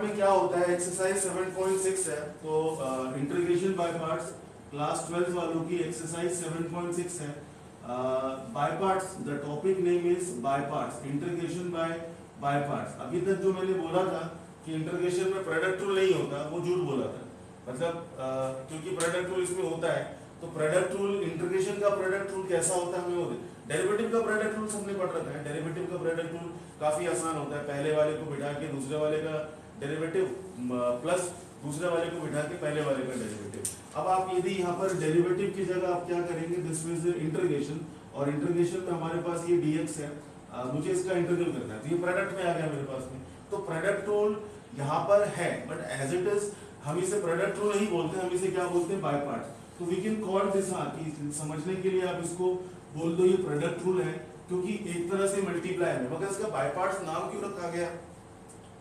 Part में क्या होता है, एक्सरसाइज 7.6 है, तो इंटीग्रेशन बाय पार्ट्स क्लास 12 वालों की एक्सरसाइज 7.6 है। By parts, the topic name is by parts, integration by parts. अभी तक जो मैंने बोला था कि इंटीग्रेशन में प्रोडक्ट रूल नहीं होता, वो झूठ बोला था। मतलब क्योंकि प्रोडक्ट रूल इसमें होता है, तो प्रोडक्ट रूल, इंटीग्रेशन का प्रोडक्ट रूल कैसा होता है हमें वो, डेरिवेटिव का प्रोडक्ट रूल सबने पढ़ रखा है। डेरिवेटिव का प्रोडक्ट रूल काफी आसान होता है, पहले वाले को बिठा के दूसरे वाले का डेरिवेटिव प्लस दूसरे वाले को बिठा के पहले वाले का डेरिवेटिव। अब आप यदि यहाँ पर डेरिवेटिव की जगह आप क्या करेंगे, दिस इज इंटीग्रेशन, और इंटीग्रेशन में हमारे पास ये dx है, मुझे इसका इंटीग्रल करना है, तो ये प्रोडक्ट में आ गया मेरे पास में। तो प्रोडक्ट रूल यहाँ पर है, बट एज इट इज हम इसे प्रोडक्ट रूल नहीं बोलते, हम इसे क्या बोलते हैं, बाय पार्ट्स। तो वी कैन कॉल दिस, समझने के लिए आप इसको बोल दो ये प्रोडक्ट रूल है, क्योंकि एक तरह से मल्टीप्लाई है। मगर इसका बाय पार्ट्स नाम क्यों रखा गया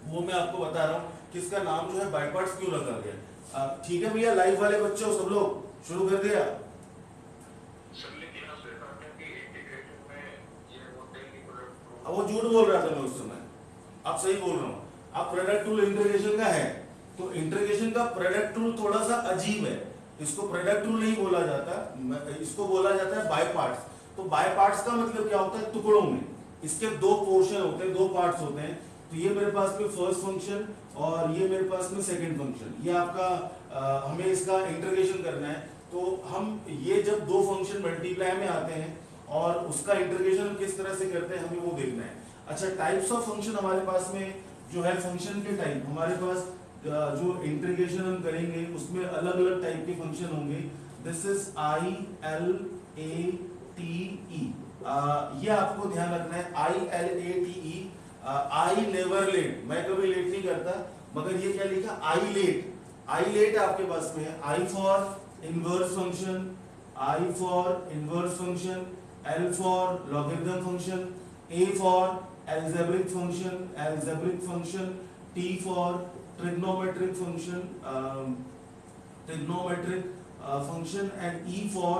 वो मैं आपको बता रहा हूँ कि इसका नाम जो है बाय पार्ट्स क्यों रखा गया। ठीक है भैया, लाइव वाले बच्चे हो सब लोग, शुरू कर दिया। अब वो झूठ बोल रहा था मैं उस समय, अब सही बोल रहा हूँ। अब प्रोडक्ट रूल इंटीग्रेशन का है, तो इंटीग्रेशन का प्रोडक्ट रूल थोड़ा सा अजीब है, इसको प्रोडक्ट रूल नहीं बोला जाता, इसको बोला जाता है बाय पार्ट्स। तो बाय पार्ट्स का मतलब क्या होता है, टुकड़ों में इसके दो पोर्शन होते हैं, दो पार्ट्स होते हैं। तो ये मेरे पास में फर्स्ट फंक्शन और ये मेरे पास में सेकंड फंक्शन, ये आपका हमें इसका इंटीग्रेशन करना है। तो हम ये जब दो फंक्शन मल्टीप्लाई में आते हैं और उसका इंटीग्रेशन हम किस तरह से करते हैं हमें वो देखना है। अच्छा, टाइप्स ऑफ फंक्शन हमारे पास में जो है, फंक्शन के टाइप हमारे पास जो इंटीग्रेशन हम करेंगे उसमें अलग अलग टाइप के फंक्शन होंगे। This is I L A T E, ये आपको ध्यान रखना है, I L A T E. I never late, मैं कभी लेट नहीं करता, मगर ये क्या लिखा, आई लेट। आई लेट आपके पास में है। I for inverse function, I for inverse function, L for logarithm function, A for algebraic function, algebraic function, T for trigonometric function and E for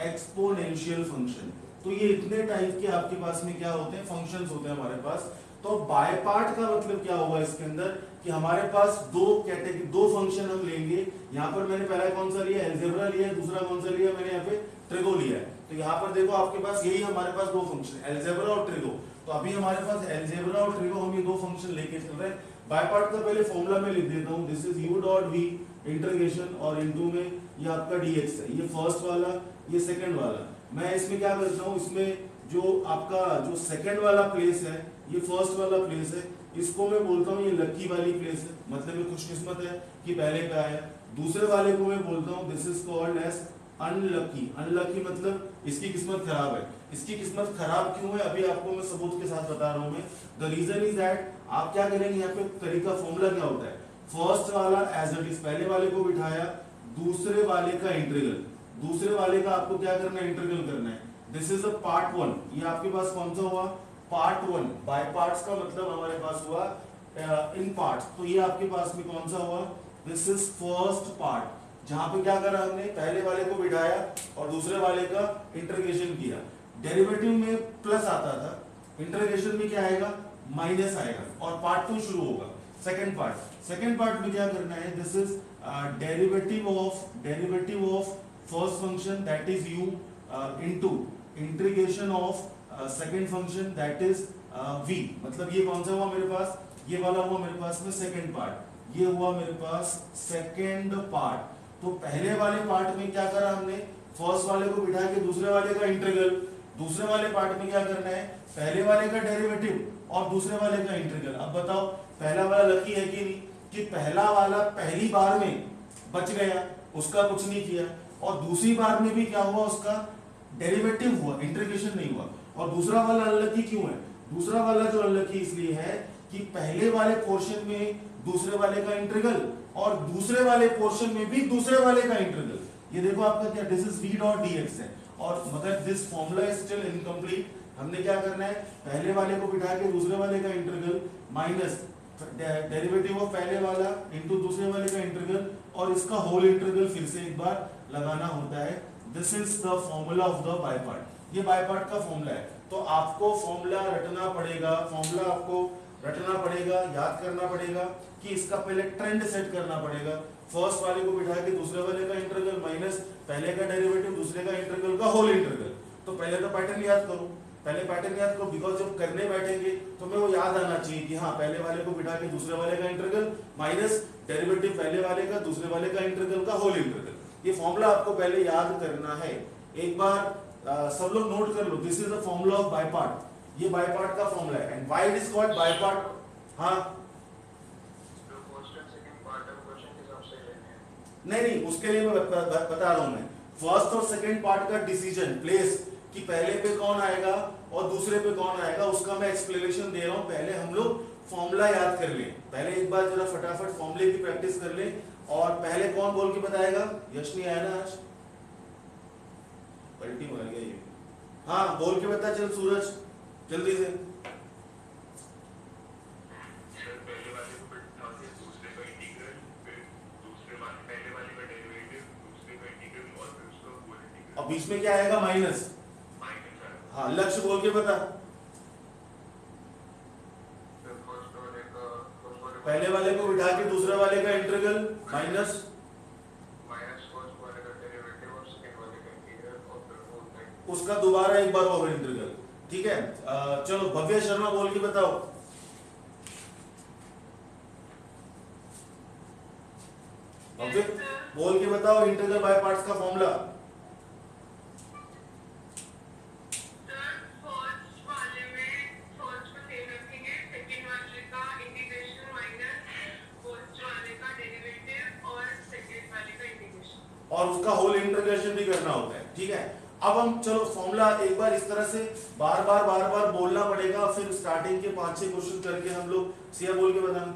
exponential function। तो ये इतने type के आपके पास में क्या होते हैं, फंक्शंस होते हैं हमारे पास। तो बाय पार्ट का मतलब क्या होगा इसके अंदर, कि हमारे पास दो कैटेगरी, दो फंक्शन हम लेंगे। यहाँ पर मैंने पहला कौन सा लिया, एल्जेब्रा लिया, दूसरा कौन सा लिया मैंने यहाँ पे, ट्रिगो लिया है। तो यहाँ पर देखो आपके पास यही हमारे पास दो फंक्शन, एल्जेब्रा और ट्रिगो। तो अभी हमारे पास एल्जेब्रा और ट्रिगो, हम ये दो फंक्शन लेके चल रहे हैं। बाय पार्ट का पहले फॉर्मूला में लिख देता हूँ, this is u dot v integration, और इनटू में ये आपका dx है, ये फर्स्ट वाला, ये सेकंड वाला। मैं इसमें क्या करता हूँ, इसमें जो आपका जो सेकंड वाला प्लेस है, ये फर्स्ट वाला प्लेस है, इसको मैं बोलता हूँ ये लकी वाली प्लेस है, मतलब ये खुशकिस्मत है कि पहले पे आया। दूसरे वाले को मैं बोलता हूँ this is called as unlucky. Unlucky मतलब इसकी किस्मत खराब है। इसकी किस्मत खराब क्यों है, अभी आपको मैं सबूत के साथ बता रहा हूँ मैं। द रीजन इज दैट, आप क्या करेंगे यहाँ पे, तरीका फॉर्मूला क्या होता है, फर्स्ट वाला एज इट इज, पहले वाले को बिठाया, दूसरे वाले का इंटीग्रल, दूसरे वाले का आपको क्या करना है, इंटीग्रल करना है। This is a part one, ये आपके पास कौन सा हुआ, पार्ट वन। बाय पार्ट्स का मतलब हमारे पास हुआ इन पार्ट्स, तो ये आपके पास में कौन सा हुआ, दिस इज फर्स्ट पार्ट, जहां पे क्या करा हमने, पहले वाले को बिठाया और दूसरे वाले का इंटीग्रेशन किया। डेरिवेटिव में प्लस आता था, इंटीग्रेशन में क्या आएगा, माइनस आएगा, और पार्ट टू शुरू होगा, सेकंड पार्ट। सेकंड पार्ट में क्या करना है, this is derivative of first function that is u into integration of second function that is v। मतलब ये कौन सा हुआ मेरे पास, ये वाला हुआ मेरे पास में सेकंड पार्ट, ये हुआ मेरे पास सेकंड पार्ट। तो पहले वाले पार्ट में क्या करा हमने, फर्स्ट वाले को बिठा के दूसरे वाले का इंटीग्रल, दूसरे वाले पार्ट में क्या करना है, पहले वाले का डेरिवेटिव और दूसरे वाले का इंटीग्रल। अब बताओ पहला वाला लकी है कि नहीं, कि पहला वाला पहली बार में बच गया, उसका कुछ नहीं किया, और दूसरी बार में भी क्या हुआ, उसका डेरिवेटिव हुआ, इंटीग्रेशन नहीं हुआ। और दूसरा वाला अनलकी क्यों है, दूसरा वाला जो अनलकी इसलिए है कि पहले वाले पोर्शन में दूसरे वाले का इंटीग्रल और दूसरे वाले पोर्शन में भी दूसरे वाले का इंटीग्रल। ये देखो आपका क्या, this is v dot dx है, और मगर this formula is still incomplete. हमने क्या करना है, पहले वाले को बिठा के दूसरे वाले का इंटीग्रल माइनस डेरिवेटिव ऑफ पहले वाला इनटू दूसरे वाले का इंटीग्रल, और इसका होल इंटीग्रल फिर से एक बार लगाना होता है। This is the formula of the by part, ये बाय पार्ट का फॉर्मूला है। तो आपको फॉर्मूला रटना पड़ेगा, फॉर्मूला आपको रटना पड़ेगा, याद करना पड़ेगा कि इसका पहले ट्रेंड सेट करना पड़ेगा। फर्स्ट वाले को बिठा के दूसरे वाले का इंटीग्रल माइनस पहले का डेरिवेटिव दूसरे का इंटीग्रल का होल इंटीग्रल। तो पहले तो पैटर्न याद करो, पहले पैटर्न याद करो, बिकॉज जब करने बैठेंगे तो मैं वो याद आना चाहिए कि हाँ पहले वाले को बिठा के दूसरे वाले का इंटीग्रल माइनस डेरिवेटिव पहले वाले का दूसरे वाले का इंटीग्रल का होल इंटीग्रल। ये फॉर्मूला आपको पहले याद करना है। एक बार सब लोग नोट कर लो, this is the formula of by part. ये बाय पार्ट का फॉर्मूला है and why it is called by part. हाँ नहीं, उसके लिए मैं बता रहा हूं। मैं फर्स्ट और सेकंड पार्ट का डिसीजन प्लेस कि पहले पे कौन आएगा और दूसरे पे कौन आएगा, उसका मैं एक्सप्लेनेशन दे रहा हूं। पहले हम लोग फॉर्मूला याद कर लें, पहले एक बार जरा फटाफट फॉर्मूले की प्रैक्टिस कर लें। और पहले कौन बोल के बताएगा? यश नहीं आया ना आज, पलटी मार गया ये। हाँ बोल के बता, चल सूरज जल्दी से। और बीच में क्या आएगा? माइनस। हाँ लक्ष्य बोल के बता। पहले वाले को बिठा के दूसरे वाले का इंटीग्रल माइनस उसका दोबारा एक बार और इंटीग्रल। ठीक है, चलो भव्य शर्मा बोल के बताओ। भव्य बोल के बताओ इंटीग्रल बाय पार्ट्स का फॉर्मूला। और उसका होल इंटीग्रेशन भी करना होता है। ठीक है, अब हम चलो फॉर्मूला एक बार इस तरह से बार बार बोलना पड़ेगा, फिर स्टार्टिंग के 5-6 क्वेश्चन करके हम लोग सिया बोल के बताना।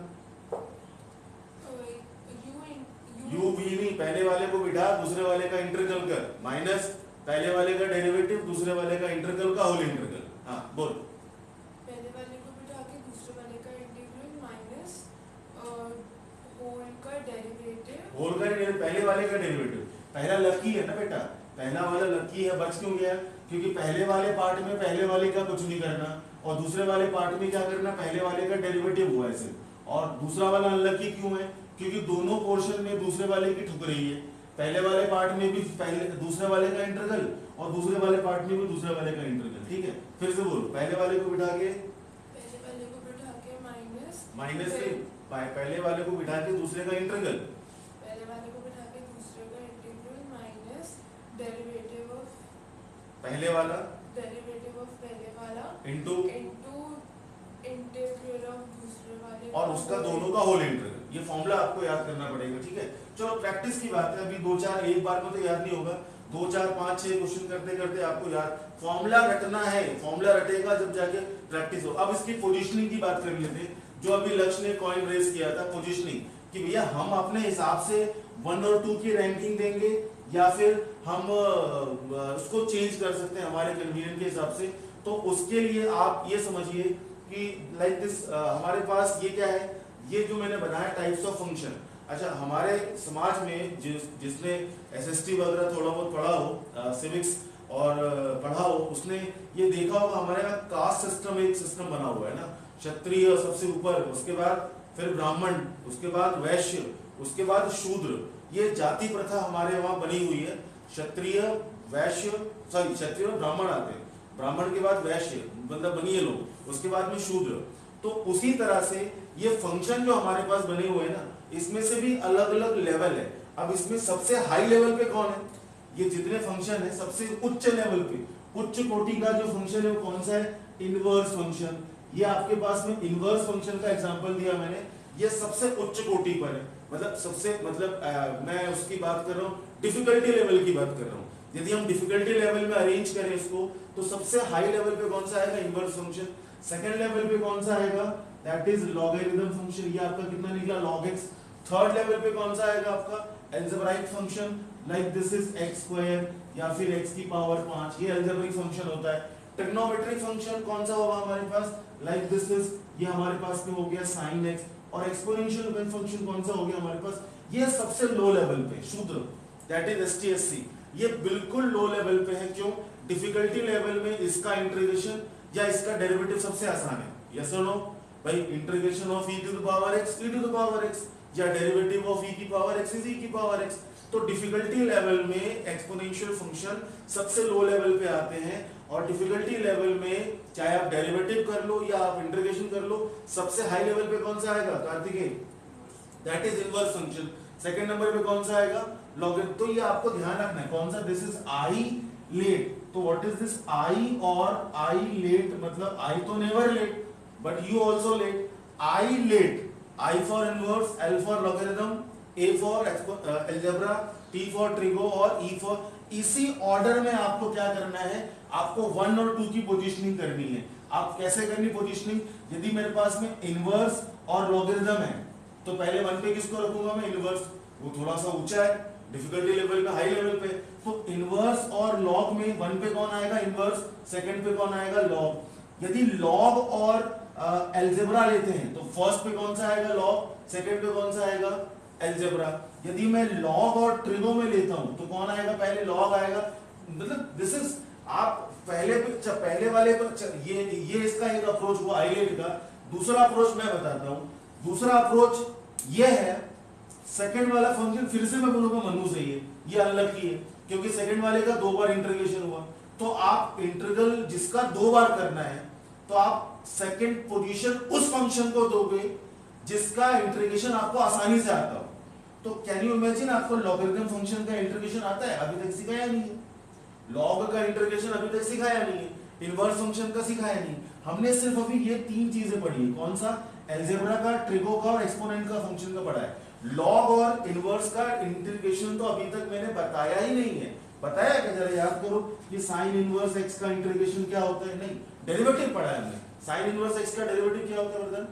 यू बी नहीं, पहले वाले को बिठा दूसरे वाले का इंटीग्रल कर माइनस पहले वाले का डेरिवेटिव दूसरे वाले का इंटीग्रल का होल इंटीग्रल। हाँ बोल। पहले वाले को बिठा के दूसरे वाले का इंटीग्रल माइनस होल का डेरिवेटिव। होल का डेरिवेटिव पहले वाले का डेरिवेटिव। पहला लकी है ना बेटा, पहला वाला लकी है, बच क्यों गया? क्योंकि पहले वाले पार्ट में पहले वाले का कुछ नहीं करना और दूसरे वाले पार्ट में क्या करना? पहले वाले का डेरिवेटिव हुआ है सिर्फ। और दूसरा वाला अनलकी क्यों है? क्योंकि दोनों पोर्शन में दूसरे वाले की ठुक रही है। पहले वाले पार्ट में भी पहले दूसरे वाले का इंटीग्रल और दूसरे वाले पार्ट में भी दूसरे वाले का इंटीग्रल। ठीक है, फिर से बोलो। पहले वाले को बिठा के माइनस से पहले वाले को बिठा के दूसरे का इंटीग्रल, पहले वाले को बिठा के दूसरे का इंटीग्रल माइनस डेरिवेटिव ऑफ पहले वाला पहले वाला इनटू इंटीग्रल ऑफ दूसरे वाले और उसका दोनों का होल इंटीग्रल। ये फॉर्मूला आपको याद करना पड़ेगा। ठीक है, चलो प्रैक्टिस की बात है। अभी 2-4 एक बार में तो याद नहीं होगा, 2-4-5-6 क्वेश्चन करते करते आपको याद फॉर्मूला रटना है। फॉर्मूला रटेगा जब जाके प्रैक्टिस हो। अब इसकी पोजीशनिंग की बात कर लेते हैं, जो अभी लक्ष्य ने कॉइन रेज किया था। पोजीशनिंग कि भैया हम अपने हिसाब से 1 और 2 की रैंकिंग देंगे या फिर हम उसको चेंज कर सकते हैं हमारे कन्वीनियंट के हिसाब से। तो उसके लिए आप ये समझिए कि लाइक दिस हमारे पास ये क्या है, ये जो मैंने बनाया टाइप्स ऑफ फंक्शन। अच्छा, हमारे समाज में जिसने एसएसटी वगैरह थोड़ा बहुत पढ़ा हो, सिविक्स और पढ़ा हो, उसने ये देखा होगा हमारे यहाँ कास्ट सिस्टम एक सिस्टम बना हुआ है ना। क्षत्रिय सबसे ऊपर, उसके बाद फिर ब्राह्मण, उसके बाद वैश्य, उसके बाद शूद्र। ये जाति प्रथा हमारे वहां बनी हुई है। क्षत्रिय वैश्य क्षत्रिय और ब्राह्मण आते हैं, ब्राह्मण के बाद वैश्य मतलब बनिए लोग, उसके बाद में शूद्र। तो उसी तरह से ये फंक्शन जो हमारे पास बने हुए हैं ना, इसमें से भी अलग अलग लेवल है। अब इसमें सबसे हाई लेवल पे कौन है? ये जितने फंक्शन है सबसे उच्च लेवल पे, उच्च कोटि का जो फंक्शन है वो कौन सा है? Inverse function. ये आपके पास में इनवर्स फंक्शन का एग्जांपल दिया मैंने, ये सबसे उच्च कोटि पर है। मतलब सबसे मैं उसकी बात कर रहा हूँ, डिफिकल्टी लेवल की बात कर रहा हूँ। यदि हम डिफिकल्टी लेवल में अरेंज करें इसको, तो सबसे हाई लेवल पे कौन सा आएगा? Inverse function. सेकंड लेवल पे कौन सा आएगा? That is logarithm function. ये आपका कितना निकला? log x। थर्ड लेवल पे कौन सा आएगा आपका? Algebraic function, like this is x² या फिर x की पावर 5। ये अलजेब्रिक फंक्शन होता है। ट्रिग्नोमेट्रिक फंक्शन कौन सा होगा हमारे पास? लाइक दिस इज, ये हमारे पास में हो गया sin x। और एक्सपोनेंशियल फंक्शन कौन सा हो गया हमारे पास? ये सबसे लो लेवल पे शूद्र, दैट इज STSC। ये बिल्कुल लो लेवल पे है। क्यों? डिफिकल्टी लेवल में इसका इंटीग्रेशन या इसका डेरिवेटिव सबसे आसान है। यस और नो? भाई integration of e to the power x e to the power x, या डेरिवेटिव ऑफ e की पावर x इज e की पावर x। तो डिफिकल्टी लेवल में एक्सपोनेंशियल फंक्शन सबसे लो लेवल पे आते हैं, और डिफिकल्टी लेवल में चाहे आप डेरिवेटिव कर लो या आप इंटीग्रेशन कर लो, सबसे हाई लेवल पे कौन सा आएगा Kartikeya? That is inverse function. Second number पे कौन सा आएगा? लॉगरिथम। तो ये आपको ध्यान रखना है कौन सा, दिस इज आई लेट। तो व्हाट इज दिस आई, और आई लेट मतलब आई तो never late but you also late. I late, I for inverse, L for logarithm, A for algebra, T for trigo और E for, इसी order में आपको क्या करना है, आपको 1 और 2 की पोजीशनिंग करनी है। आप कैसे करनी पोजीशनिंग? यदि मेरे पास में इनवर्स और लॉगरिथम है तो पहले 1 पे किसको रखूंगा मैं? इनवर्स। वो थोड़ा सा ऊंचा है डिफिकल्टी लेवल पे, हाई लेवल पे, तो इनवर्स और लॉग में 1 पे कौन आएगा? इनवर्स। सेकंड पे कौन आएगा? लॉग। यदि लॉग और अलजेब्रा लेते हैं तो फर्स्ट पे कौन सा आएगा? लॉग। सेकंड पे कौन सा आएगा? अलजेब्रा। यदि मैं लॉग और ट्रिगो में लेता हूं तो कौन आएगा? पहले लॉग आएगा। मतलब दिस इज, आप पहले वाले पर ये इसका एक अप्रोच हुआ आईलेट का। दूसरा अप्रोच मैं बताता हूं। दूसरा अप्रोच ये है, सेकंड वाला फंक्शन फिर से मैं बोलूंगा मनु से ये अनलकी है क्योंकि सेकंड वाले का 2 बार इंटीग्रेशन हुआ। तो आप इंटीग्रल जिसका 2 बार करना है तो आप सेकंड पोजीशन उस फंक्शन को दोगे जिसका इंटीग्रेशन आपको आसानी से आता हो। तो कैन यू इमेजिन, आपको लॉगरिथम फंक्शन का इंटीग्रेशन आता है? अभी तक सिखाया नहीं है। लॉग का इंटीग्रेशन अभी तक सिखाया नहीं है। इनवर्स फंक्शन का सिखाया नहीं। हमने सिर्फ अभी ये 3 चीजें पढ़ी है। कौन सा? अलजेब्रा का, ट्रिगो का और एक्सपोनेंट का फंक्शन का पढ़ा है। लॉग और इनवर्स का इंटीग्रेशन तो अभी तक मैंने बताया ही नहीं है। बताया क्या? जरा याद करो, ये साइन इनवर्स एक्स का इंटीग्रेशन क्या होता है? नहीं, डेरिवेटिव पढ़ा है हमने। साइन इनवर्स एक्स का डेरिवेटिव क्या होता है Vardhan?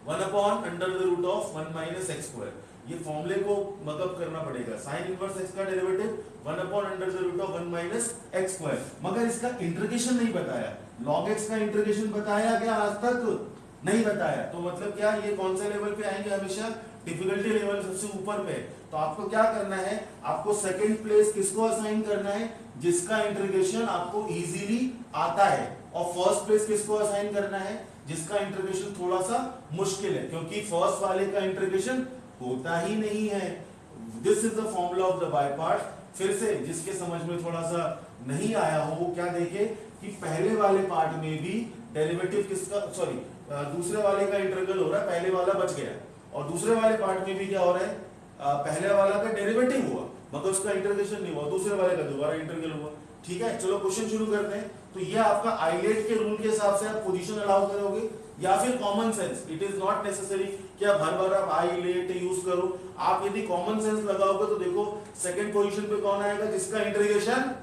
1 upon under the root of 1 minus x square. ये फॉर्मूले को मगअप करना पड़ेगा। साइन इनवर्स एक्स का derivative 1 upon under the root of 1 minus x square. मगर इसका इंटीग्रेशन नहीं बताया। लॉग एक्स का इंटीग्रेशन बताया क्या? आज तक नहीं बताया। तो मतलब क्या, ये कौन से लेवल पे आएंगे? हमेशा डिफिकल्टी लेवल सबसे ऊपर पे। तो आपको क्या करना है, आपको सेकंड प्लेस किसको असाइन करना है? जिसका इंटीग्रेशन आपको इजीली आता है। और फर्स्ट प्लेस किसको असाइन करना है? जिसका इंटीग्रेशन थोड़ा सा मुश्किल है, क्योंकि फर्स्ट वाले का इंटीग्रेशन होता ही नहीं है। This is the formula of the by part. फिर से जिसके समझ में थोड़ा सा नहीं आया हो वो क्या देखे कि पहले वाले पार्ट में भी डेरिवेटिव किसका, सॉरी दूसरे वाले का इंटीग्रल हो रहा है, पहले वाला बच गया, और दूसरे वाले पार्ट में भी क्या हो रहा है, पहले वाला का डेरिवेटिव हुआ मगर उसका इंटीग्रेशन नहीं हुआ, दूसरे वाले का दोबारा इंटीग्रल हुआ। ठीक है, चलो क्वेश्चन शुरू करते हैं। तो ये आपका आइलेट के रूल के हिसाब से आप पोजीशन अलाउ करोगे या फिर common sense. It is not necessary कि आप हर बार आप आइलेट यूज करो। आप यदि कॉमन सेंस लगाओगे तो देखो सेकंड पोजीशन पे कौन आएगा? जिसका इंटीग्रेशन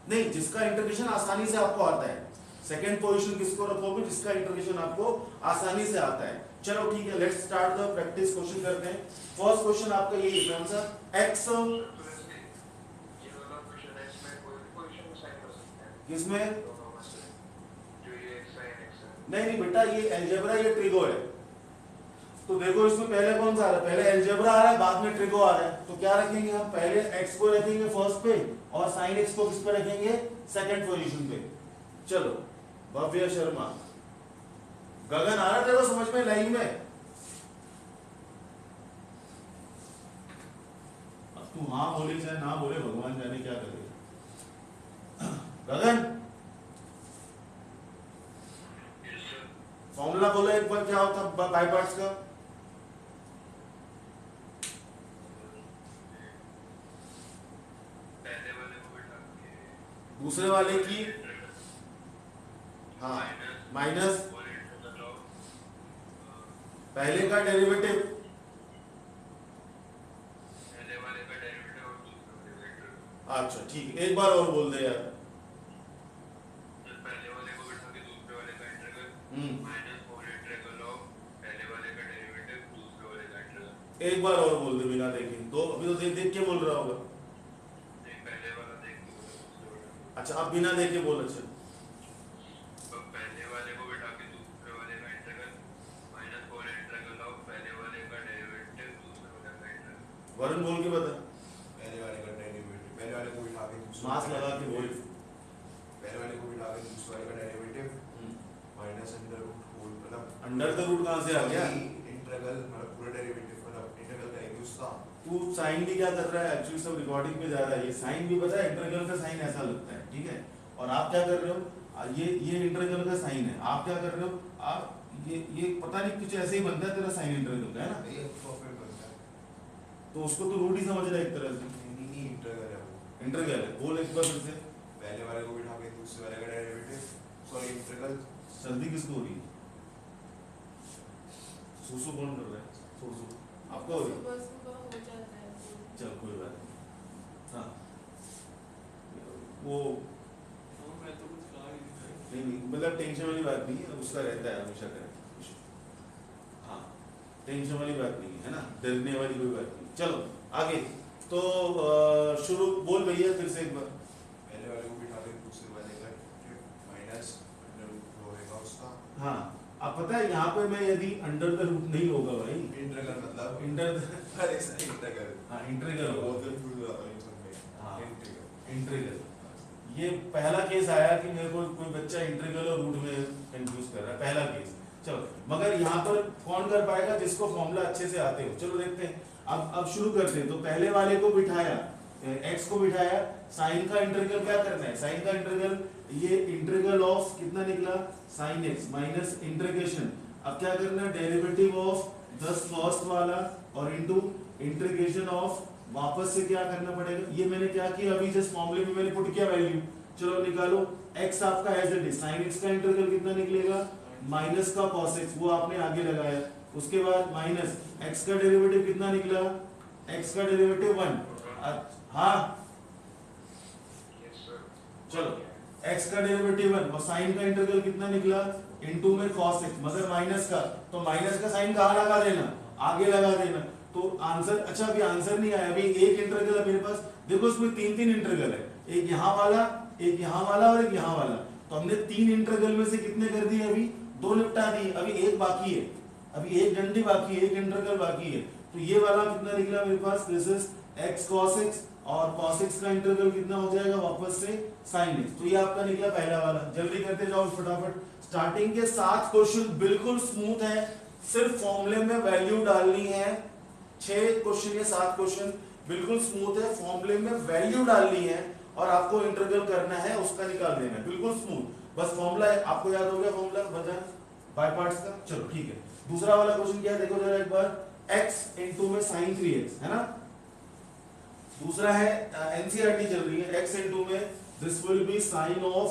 नहीं, जिसका इंटीग्रेशन आसानी से आपको आता है। सेकंड पोजीशन किसको रखोगे? जिसका इंटीग्रेशन आपको आसानी से आता है। चलो ठीक है, let's start the practice question करते हैं। फर्स्ट क्वेश्चन आपका ये है, कौन सा? एक्स किसमें? नहीं बेटा, ये अलजेब्रा, ये ट्रिगो है। तो देखो इसमें पहले कौन सा आ रहा है? पहले अलजेब्रा आ रहा है, बाद में ट्रिगो आ रहा है। तो क्या रखेंगे हम? पहले एक्स को रखेंगे फर्स्ट पे और साइन एक्स को किस पे रखेंगे? सेकंड पोजीशन पे। चलो, भव्य शर्मा, गगन आ रहा तेरे को समझ में लाइन में? अब तू हाँ बोले चाहे ना बोले, भगवान जाने क्या करेगा। गगन फॉर्मूला बोलो एक बार, क्या होता है बाय पार्ट्स का? दूसरे वाले की, हाँ, माइनस पहले का डेरिवेटिव, अच्छा ठीक है, एक बार और बोल दे यार। पहले वाले को बैठा के दूसरे वाले का integral minus whole integral of पहले वाले का डेरिवेटिव दूसरे वाले का इंटीग्रल। एक बार और बोल दे बिना देखे। तो अभी तो देख देख के बोल रहा होगा। नहीं, पहले वाला देख के बोलो, दूसरे वाला। अच्छा, अब बिना देखे बोल। अच्छा, तो पहले वाले को बैठा के दूसरे वाले का integral minus whole integral of पहले वाले का डेरिवेटिव दूसरे वाले का इंटीग्रल। वरुण बोल के बता। पहले वाले का डेरिवेटिव, पहले वाले को बिठा के मास लगा के बोल। पहले वाले को बिठा के दूसरे वाले का derivative minus minus under root whole मतलब अंडर द रूट कहाँ से आ गया? इंटीग्रल मतलब पूरा डेरिवेटिव मतलब इंटीग्रल करेंगे उसका। तू साइन भी क्या कर रहा है? एक्चुअली सब रिकॉर्डिंग पे जा रहा है। ये साइन भी पता है, इंटीग्रल का साइन ऐसा लगता है, ठीक है। और आप क्या कर रहे हो? ये इंटीग्रल का साइन है, आप क्या कर रहे हो? आप ये पता नहीं कुछ ऐसे ही बनता है तेरा साइन इंटीग्रल का, है ना? ये परफेक्ट बनता है। तो उसको तो रूट ही समझ रहा है एक तरह से। नहीं इंटीग्रल है वो। इंटीग्रल है, बोल एक बार फिर से। पहले वाले को बिठा के दूसरे वाले का डेरिवेटिव सॉरी इंटीग्रल। सर्दी किसको हो रही है? सुसु कौन कर रहा है? सुसु आपका हो रही है? सुबह सुबह हो जाता है तो। चल कोई बात नहीं। हाँ वो मैं तो कुछ कहा ही नहीं। नहीं मतलब टेंशन वाली बात नहीं है, उसका रहता है हमेशा का। हाँ टेंशन वाली बात नहीं है ना, डरने वाली कोई बात नहीं। चलो आगे तो शुरू बोल भैया फिर से एक बार। पहले वाले को बिठा के दूसरे वाले का माइनस अंडर रूट होएगा उसका। हाँ अब पता है यहाँ पे मैं यदि अंडर द रूट नहीं होगा भाई, इंटीग्रल मतलब इंटर अरे सही इंटीग्रल। हाँ इंटीग्रल होगा। बहुत कंफ्यूज हो रहा है इन सब में। हाँ इंटीग्रल। इंटीग्रल। ये पहला केस आया कि मेरे को कोई बच्चा इंटीग्रल और रूट में कंफ्यूज कर रहा है, पहला केस। चलो मगर यहाँ पर कौन कर पाएगा? जिसको फॉर्मूला अच्छे से आते हो। चलो देखते हैं अब शुरू करते हैं। तो पहले वाले को बिठाया, x को बिठाया, साइन का इंटीग्रल क्या करना है? साइन का इंटीग्रल ये इंटीग्रल ऑफ कितना निकला? Sine x minus integration. अब क्या करना है? डेरिवेटिव ऑफ द फर्स्ट वाला और इनटू इंटीग्रेशन ऑफ वापस से क्या करना पड़ेगा? ये मैंने क्या किया अभी जस्ट फॉर्मूले में मैंने पुट किया वैल्यू। चलो निकालो x आपका as it is, sine x का इंटीग्रल कितना निकलेगा? माइनस का cos x, वो आपने आगे लगाया। उसके बाद माइनस x का डेरिवेटिव कितना निकला? x का डेरिवेटिव 1। हाँ यस सर। चलो x का डेरिवेटिव 1 और साइन का इंटीग्रल कितना निकला? इनटू में cos x मगर माइनस का, तो माइनस का साइन कहाँ लगा देना? आगे लगा देना। तो आंसर, अच्छा अभी आंसर नहीं आया, अभी एक इंटीग्रल है मेरे पास। देखो इसमें तीन इंटीग्रल है, एक यहाँ वाला, एक यहाँ वाला और एक यहाँ वाला। तो हमने तीन इंटीग्रल में से कितने कर दिए? अभी दो निपटा दिए, अभी एक बाकी है, अभी एक डंडी बाकी है, एक इंटीग्रल बाकी है। तो ये वाला कितना निकला मेरे पास? This is x cos x और cos x का इंटीग्रल कितना हो जाएगा वापस से? sin x। तो ये आपका निकला पहला वाला। जल्दी करते जाओ फटाफट। स्टार्टिंग के 7 क्वेश्चन बिल्कुल स्मूथ है, सिर्फ फॉर्मूले में वैल्यू डालनी है। 6 क्वेश्चन या 7 क्वेश्चन बिल्कुल स्मूथ है, फॉर्मूले में वैल्यू डालनी है और आपको इंटीग्रल करना है, उसका निकाल देना है, बिल्कुल स्मूथ। बस फॉर्मूला है, आपको याद हो गया फॉर्मूला वजन बाय पार्ट्स का। चलो ठीक है, दूसरा वाला क्वेश्चन क्या है देखो जरा एक बार। x इनटू में sin 3x है ना, दूसरा है एनसीईआरटी चल रही है। x इनटू में this will B sin of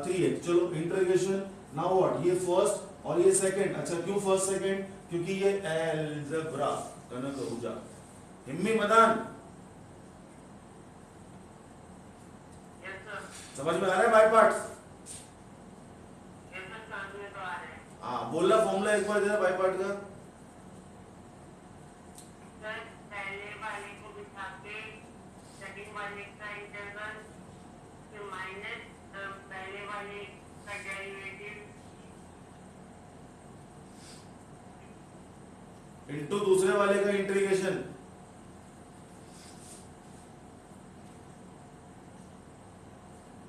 3x। चलो इंटीग्रेशन। Now what? ये फर्स्ट और ये सेकंड। अच्छा क्यों फर्स्ट सेकंड? क्योंकि ये अलजेब्रा कनक रूजा हिम्मी मदान समझ में आ रहा है? बाय पार्ट्स हाँ बोलना फॉर्मूला एक बार जरा बाय पार्ट का। पहले वाले को बिठा के सेकंड वाले का इंटीग्रल फिर माइनस पहले वाले का डेरिवेटिव इनटू दूसरे वाले का इंटीग्रेशन।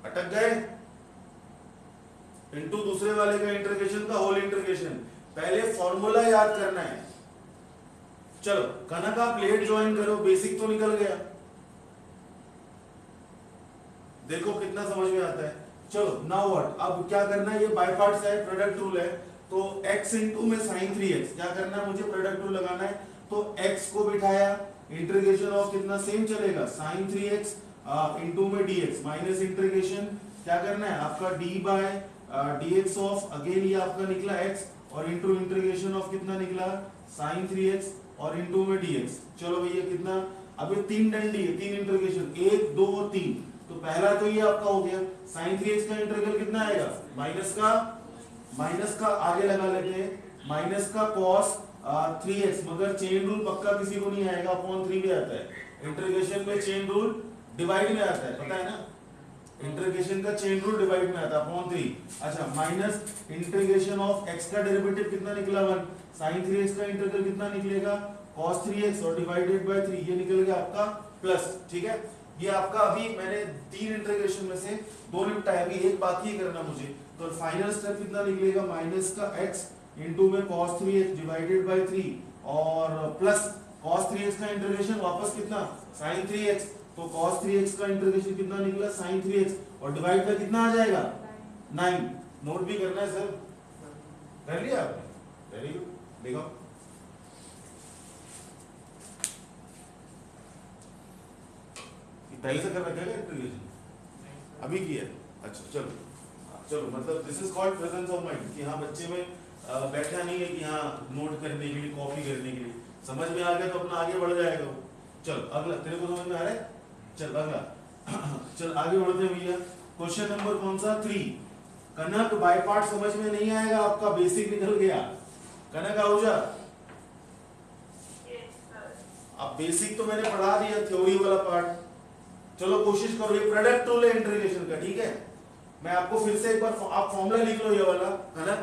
अटक गए? इनटू दूसरे वाले का इंटीग्रेशन का होल इंटीग्रेशन। पहले फॉर्मूला याद करना है। चलो कनक आप लेट ज्वाइन करो, बेसिक तो निकल गया। देखो कितना समझ में आता है। चलो नाउ व्हाट? अब क्या करना है? ये बाय पार्ट्स है, प्रोडक्ट रूल है। तो x इनटू में sin 3x क्या करना है? मुझे प्रोडक्ट रूल लगाना है। तो x को बिठाया, इंटीग्रेशन ऑफ कितना सेम चलेगा? sin 3x इनटू में dx माइनस इंटीग्रेशन क्या करना है आपका? d by dx of again ये आपका निकला x और इनटू इंटीग्रेशन ऑफ कितना निकला? sin 3x और इनटू में dx। चलो भैया कितना? अब ये तीन डंडी है, तीन इंटीग्रेशन 1 2 3। तो पहला तो ये आपका हो गया। sin 3x का इंटीग्रल कितना आएगा? माइनस का आगे लगा लेते हैं, माइनस का cos 3x मगर चेन रूल पक्का किसी को नहीं आएगा, अपॉन 3 भी आता है। इंटीग्रेशन में चेन रूल डिवाइड में आता है, पता है ना? इंटीग्रेशन का चेन रूल डिवाइड में आता है अपॉन 3। अच्छा माइनस इंटीग्रेशन ऑफ x का डेरिवेटिव कितना निकला? 1। sin 3x का इंटीग्रल कितना निकलेगा? cos 3x और डिवाइडेड बाय 3 ये निकल गया आपका प्लस। ठीक है, ये आपका अभी मैंने 3 इंटीग्रेशन में से 2 निपटाया, अभी एक बाकी है करना मुझे। तो फाइनल स्टेप कितना निकलेगा, माइनस का x इंटू में cos 3x डिवाइडेड बाय 3 और प्लस cos 3x का इंटीग्रेशन वापस कितना sin 3x, तो cos 3x का इंटीग्रेशन कितना निकला sin 3x और डिवाइड का कितना आ जाएगा 9। नोट भी करना है सर, कर लिया आपने, वेरी गुड। देखो पहले से कर रखा है इंटीग्रेशन, अभी किया, अच्छा चलो चलो, मतलब this is called presence of mind कि हाँ बच्चे में बैठा नहीं है कि हाँ नोट करने के लिए, कॉपी करने के लिए, समझ में आ गया तो अपना आगे बढ़ जाएगा वो। चलो अगला, तेरे को समझ में आ रहा है, चल अगला चल आगे बढ़ते हैं भैया। क्वेश्चन नंबर कौन सा 3। कनक बाय पार्ट समझ में नहीं आएगा आपका, बेसिक निकल गया। कनक आहूजा, अब बेसिक तो मैंने पढ़ा दिया, थ्योरी वाला पार्ट। चलो कोशिश करो, ये प्रोडक्ट रूल है इंटीग्रेशन का, ठीक है। मैं आपको फिर से एक बार आप फॉर्मूला लिख लो, ये वाला है ना,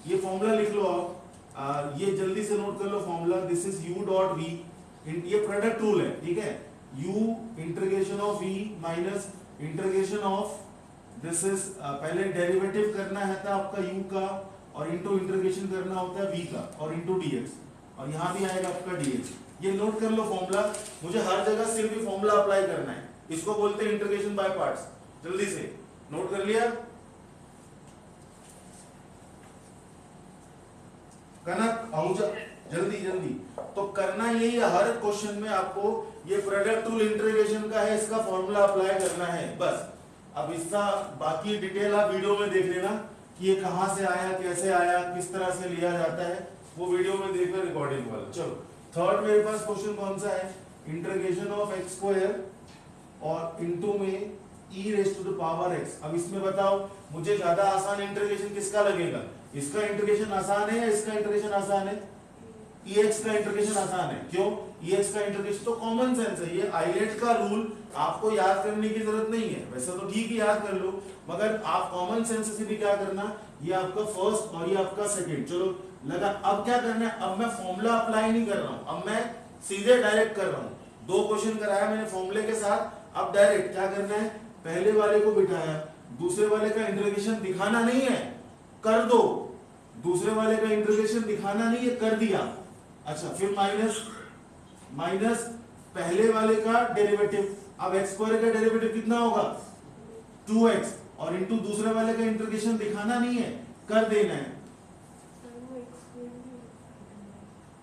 ये फॉर्मूला लिख लो आप, ये जल्दी से नोट कर लो formula. This is u dot v, ये प्रोडक्ट रूल है, ठीक है। u integration of v minus integration of, this is पहले डेरिवेटिव करना है था आपका u का, और इनटू इंटीग्रेशन करना होता है v का, और इनटू dx, और यहां भी आएगा आपका dx। ये नोट कर लो फॉर्मूला, मुझे हर जगह सिर्फ ये फॉर्मूला अप्लाई करना है, इसको बोलते हैं इंटीग्रेशन बाय पार्ट्स। जल्दी से नोट कर लिया कनक आहूजा, जल्दी जल्दी। तो करना यही है, हर क्वेश्चन में आपको ये प्रोडक्ट रूल इंटीग्रेशन का है, इसका फॉर्मूला अप्लाई करना है बस। अब इसका बाकी डिटेल आप वीडियो में देख लेना कि ये कहां से आया, कैसे आया, किस तरह से लिया जाता है, वो वीडियो में देखना रिकॉर्डिंग वाला। चलो थर्ड मेरे पास क्वेश्चन कौन सा है, इंटीग्रेशन ऑफ x स्क्वायर और इनटू में e raise to the power x। अब इसमें बताओ मुझे ज्यादा आसान इंटीग्रेशन किसका लगेगा, इसका इंटीग्रेशन आसान है या इसका इंटीग्रेशन आसान है? ex का इंटीग्रेशन आसान है, क्यों? ex का इंटीग्रेशन तो कॉमन सेंस है, ये आइलेट का रूल आपको याद करने की जरूरत नहीं है, वैसे तो ठीक है याद कर लो, मगर आप कॉमन सेंस से भी क्या करना, ये आपका फर्स्ट और ये आपका सेकंड। चलो लगा, अब क्या करना है, अब मैं फॉर्मूला अप्लाई नहीं कर रहा हूं, अब मैं सीधे डायरेक्ट कर रहा हूं। 2 क्वेश्चन कराया मैंने फॉर्मूले के साथ, अब डायरेक्ट क्या करना है, पहले वाले को बिठाया, दूसरे वाले का इंटीग्रेशन दिखाना नहीं है, कर दो, दूसरे वाले का इंटीग्रेशन दिखाना नहीं है, कर दिया। अच्छा फिर माइनस माइनस पहले वाले का डेरिवेटिव, अब x स्क्वायर का डेरिवेटिव कितना होगा 2x, और इनटू दूसरे वाले का इंटीग्रेशन दिखाना नहीं है, कर देना है।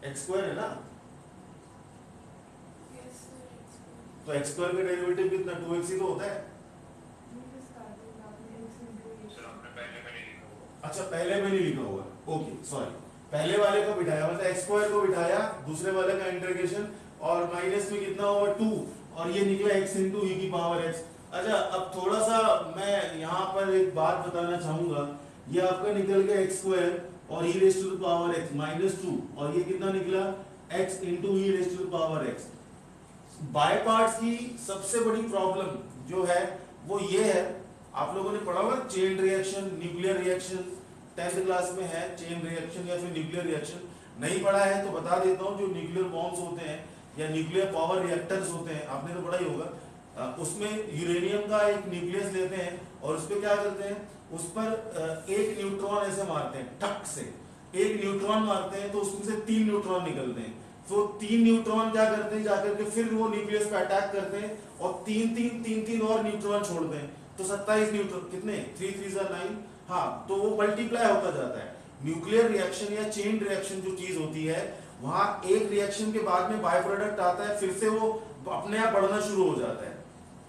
x स्क्वायर है ना, तो x स्क्वायर का डेरिवेटिव कितना 2x ही तो होता है। अच्छा पहले में नहीं लिखा हुआ, ओके सॉरी, पहले वाले को बिठाया, मतलब x स्क्वायर को बिठाया, दूसरे वाले का इंटीग्रेशन, और माइनस में कितना होगा 2, और ये निकला x इंटू e की पावर x। अच्छा अब थोड़ा सा मैं यहाँ पर एक बात बताना चाहूंगा, ये आपका निकल गया x स्क्वायर और e raise to the power x minus 2, और ये कितना निकला x into e raise to the power x। By parts की सबसे बड़ी प्रॉब्लम जो है वो ये है, आप लोगों ने पढ़ा होगा chain reaction, nuclear reaction, 10th class में है चेन रिएक्शन या फिर न्यूक्लियर रिएक्शन। नहीं पढ़ा है तो बता देता हूँ, जो न्यूक्लियर बॉम्ब्स होते हैं या न्यूक्लियर पावर रिएक्टर्स होते हैं, आपने तो पढ़ा ही होगा, उसमें यूरेनियम का एक न्यूक्लियस लेते हैं और उस पर क्या करते हैं, उस पर एक न्यूट्रॉन ऐसे मारते हैं, ठक से एक न्यूट्रॉन मारते हैं तो उसमें से 3 न्यूट्रॉन निकलते हैं। तो 3 न्यूट्रॉन क्या करते हैं, जाकर के फिर वो न्यूक्लियस पे अटैक करते हैं और 3 और न्यूट्रॉन छोड़ते हैं, तो 27 न्यूट्रॉन, कितने 3 3 9, हाँ, तो वो मल्टीप्लाई होता जाता है। न्यूक्लियर रिएक्शन या चेन रिएक्शन जो चीज होती है, वहां एक रिएक्शन के बाद में बाय प्रोडक्ट आता है, फिर से वो अपने आप बढ़ना शुरू हो जाता है।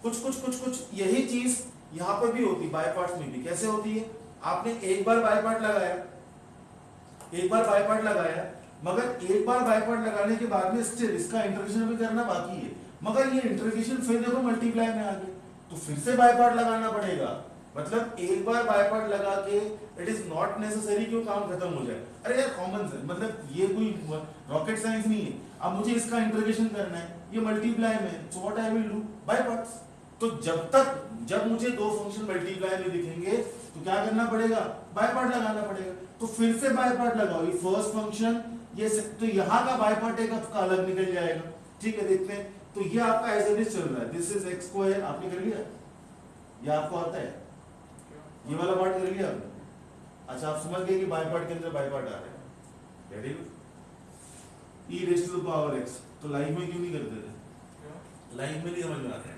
कुछ यही चीज यहाँ पर भी होती है, बाय पार्ट्स में भी। कैसे होती है, आपने एक बार बाय पार्ट लगाया, मगर एक बार बाय पार्ट लगाने के बाद में स्टिल इसका इंटीग्रेशन भी करना बाकी है, मगर ये इंटीग्रेशन फिर देखो मल्टीप्लाई में आ गया, तो फिर से बाय पार्ट लगाना पड़ेगा। मतलब एक बार बाय पार्ट लगा के इट इज नॉट नेसेसरी कि वो काम खत्म हो जाए। अरे यार कॉमन सेंस, मतलब ये कोई रॉकेट साइंस नहीं है। अब मुझे इसका इंटीग्रेशन करना है, ये मल्टीप्लाई में, so what I will do, by parts. तो जब मुझे 2 फंक्शन मल्टीप्लाई में दिखेंगे तो क्या करना पड़ेगा, बाय पार्ट लगाना पड़ेगा। तो फिर से बाय पार्ट लगाओ, ये फर्स्ट फंक्शन, ये तो यहाँ का बाय पार्ट एक आपका अलग निकल जाएगा। ठीक है, देखते हैं। तो ये आपका एज इट इज चल रहा है, दिस इज x स्क्वायर, आपने कर लिया, ये आपको आता है ये वाला पार्ट कर लिया आपने? अच्छा, आप समझ गए कि बाय पार्ट के अंदर बाय पार्ट आ रहे हैं। Very good. E raise to the power x, तो लाइव में क्यों नहीं करते थे? लाइव में नहीं समझ में आता है।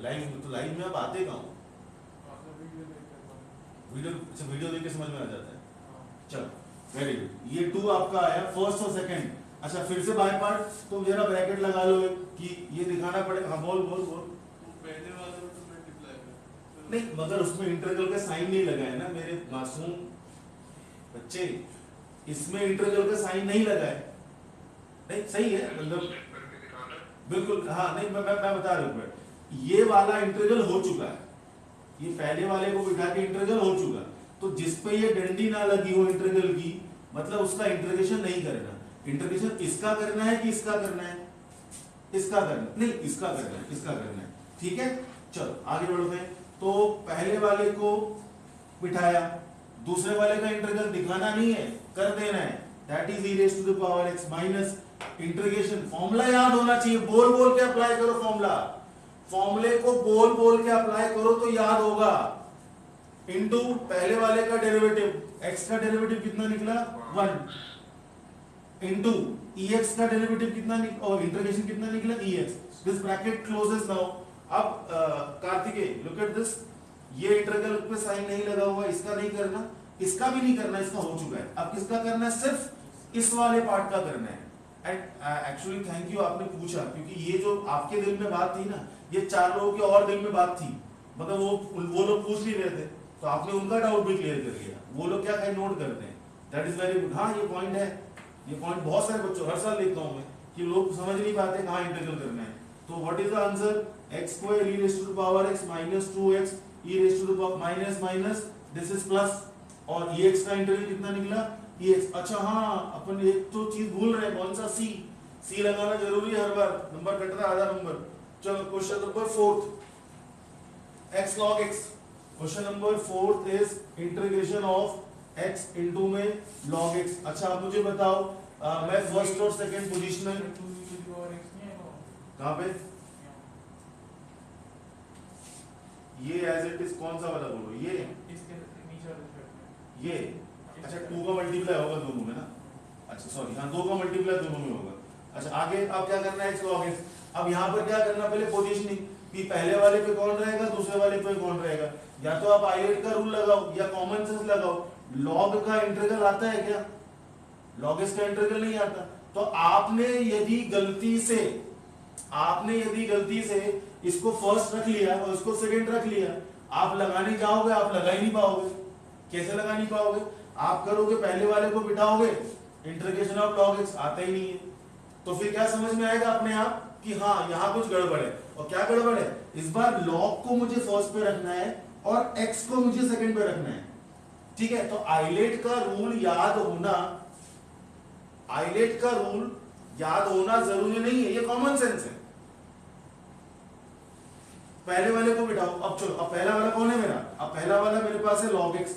लाइव तो लाइव में आप आते कहाँ हो? वीडियो, अच्छा वीडियो देख के समझ में आ जाता है। चलो वेरी गुड, ये 2 आपका आया फर्स्ट और सेकंड। अच्छा फिर से बाय पार्ट, तो जरा ब्रैकेट लगा लो कि ये दिखाना पड़ेगा। हाँ बोल बोल बोल। पहले वाला में तो मल्टीप्लाई है नहीं मगर उसमें इंटीग्रल का साइन नहीं लगा है ना मेरे मासूम बच्चे, इसमें इंटीग्रल का साइन नहीं लगा है। नहीं सही है मतलब करके दिखाना। बिल्कुल। हाँ नहीं मैं बता रहा हूँ, ये वाला इंटीग्रल हो चुका है, ये पहले वाले को बिठा के इंटीग्रल हो चुका, तो जिस पे ये डंडी ना लगी हो इंटीग्रल की, मतलब उसका इंटीग्रेशन नहीं करना। इंटीग्रेशन इसका करना है कि इसका करना है? इसका करना, नहीं इसका करना है, इसका करना है। ठीक है चलो आगे बढ़ते हैं। तो पहले वाले को बिठाया, दूसरे वाले का इंटीग्रल दिखाना नहीं है, कर देना है। That is e raised to the power x minus integration. Formula याद होना चाहिए, बोल बोल के अप्लाई करो फॉर्मूला। फॉर्मूले को बोल बोल के अप्लाई करो तो याद होगा। इनटू पहले वाले का डेरिवेटिव, x का डेरिवेटिव कितना निकला 1, इनटू ex का डेरिवेटिव कितना और इंटीग्रेशन कितना निकला ex। This bracket closes now. अब कार्तिकेय लुक एट दिस, ये इंटीग्रल पे साइन नहीं लगा हुआ, इसका नहीं करना, इसका भी नहीं करना, इसका हो चुका है। अब किसका करना है? सिर्फ इस वाले पार्ट का करना है। एंड एक्चुअली थैंक यू आपने पूछा, क्योंकि ये जो आपके दिल में बात थी ना, ये 4 लोगों के और दिल में बात थी, मगर वो लोग पूछ नहीं रहे थे, तो आपने उनका डाउट भी क्लियर कर दिया। वो लोग क्या कहीं नोट करते हैं, दैट इज वेरी गुड। हाँ ये पॉइंट है, ये पॉइंट बहुत सारे बच्चों हर साल लिखता हूं मैं कि लोग समझ नहीं पाते कहाँ इंटीग्रल करना है। तो what is the answer? x square e raised to the power x minus 2x e raised to the power minus minus this is plus, और ex का इंटीग्रल कितना निकला ex। अच्छा हाँ अपन एक तो चीज भूल रहे हैं, कौन सा? c लगाना जरूरी है हर बार, नंबर कट रहा है आधा नंबर। चलो question number 4 x log x। Question number 4 is integration of x into में log x। अच्छा आप मुझे बताओ मैं फर्स्ट और सेकंड पोजीशन में कहां पे? ये एज इट इज कौन सा वाला बोलो? ये अच्छा 2 का मल्टीप्लाई होगा दोनों में ना। अच्छा सॉरी हाँ 2 का मल्टीप्लाई दोनों में होगा। अच्छा आगे अब क्या करना है? x log x। अब यहाँ पर क्या करना, पहले पोजीशनिंग कि पहले वाले पे कौन रहेगा, दूसरे वाले पे कौन रहेगा। या तो आप आइलेट का रूल लगाओ या कॉमन सेंस लगाओ। log का इंटीग्रल आता है क्या? log x का इंटीग्रल नहीं आता। तो आपने यदि गलती से इसको फर्स्ट रख लिया और इसको सेकंड रख लिया, आप लगाने जाओगे आप लगा ही नहीं पाओगे। कैसे लगा नहीं पाओगे? आप करोगे पहले वाले को बिठाओगे, इंटीग्रेशन ऑफ log x आता ही नहीं है, तो फिर क्या समझ में आएगा अपने आप कि हाँ यहाँ कुछ गड़बड़ है। और क्या गड़बड़ है? इस बार log को मुझे फर्स्ट पे रखना है और x को मुझे सेकंड पे रखना है। ठीक है, तो आइलेट का रूल याद होना जरूरी नहीं है, ये कॉमन सेंस है। पहले वाले को बिठाओ। अब चलो अब पहला वाला कौन है मेरा? अब पहला वाला मेरे पास है log x,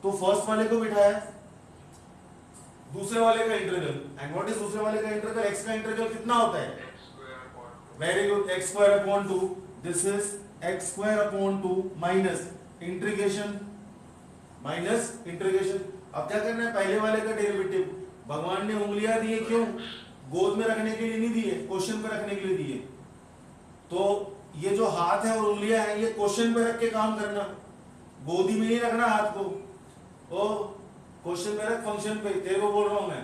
तो फर्स्ट वाले को बिठाया, दूसरे वाले का इंटीग्रल। एंड व्हाट इज दूसरे वाले का इंटीग्रल? x का इंटीग्रल कितना होता है? Very good, x square upon 2। This is x square upon 2 minus integration. अब क्या करना है? पहले वाले का डेरिवेटिव। भगवान ने उंगलियां दी है क्यों? गोद में रखने के लिए नहीं दिए, क्वेश्चन पे रखने के लिए दिए। तो ये जो हाथ है और उंगलियां हैं, ये क्वेश्चन पे रख के काम करना, गोदी में नहीं रखना हाथ को। ओ क्वेश्चन पे रख, फंक्शन पे। तेरे को बोल रहा हूं मैं,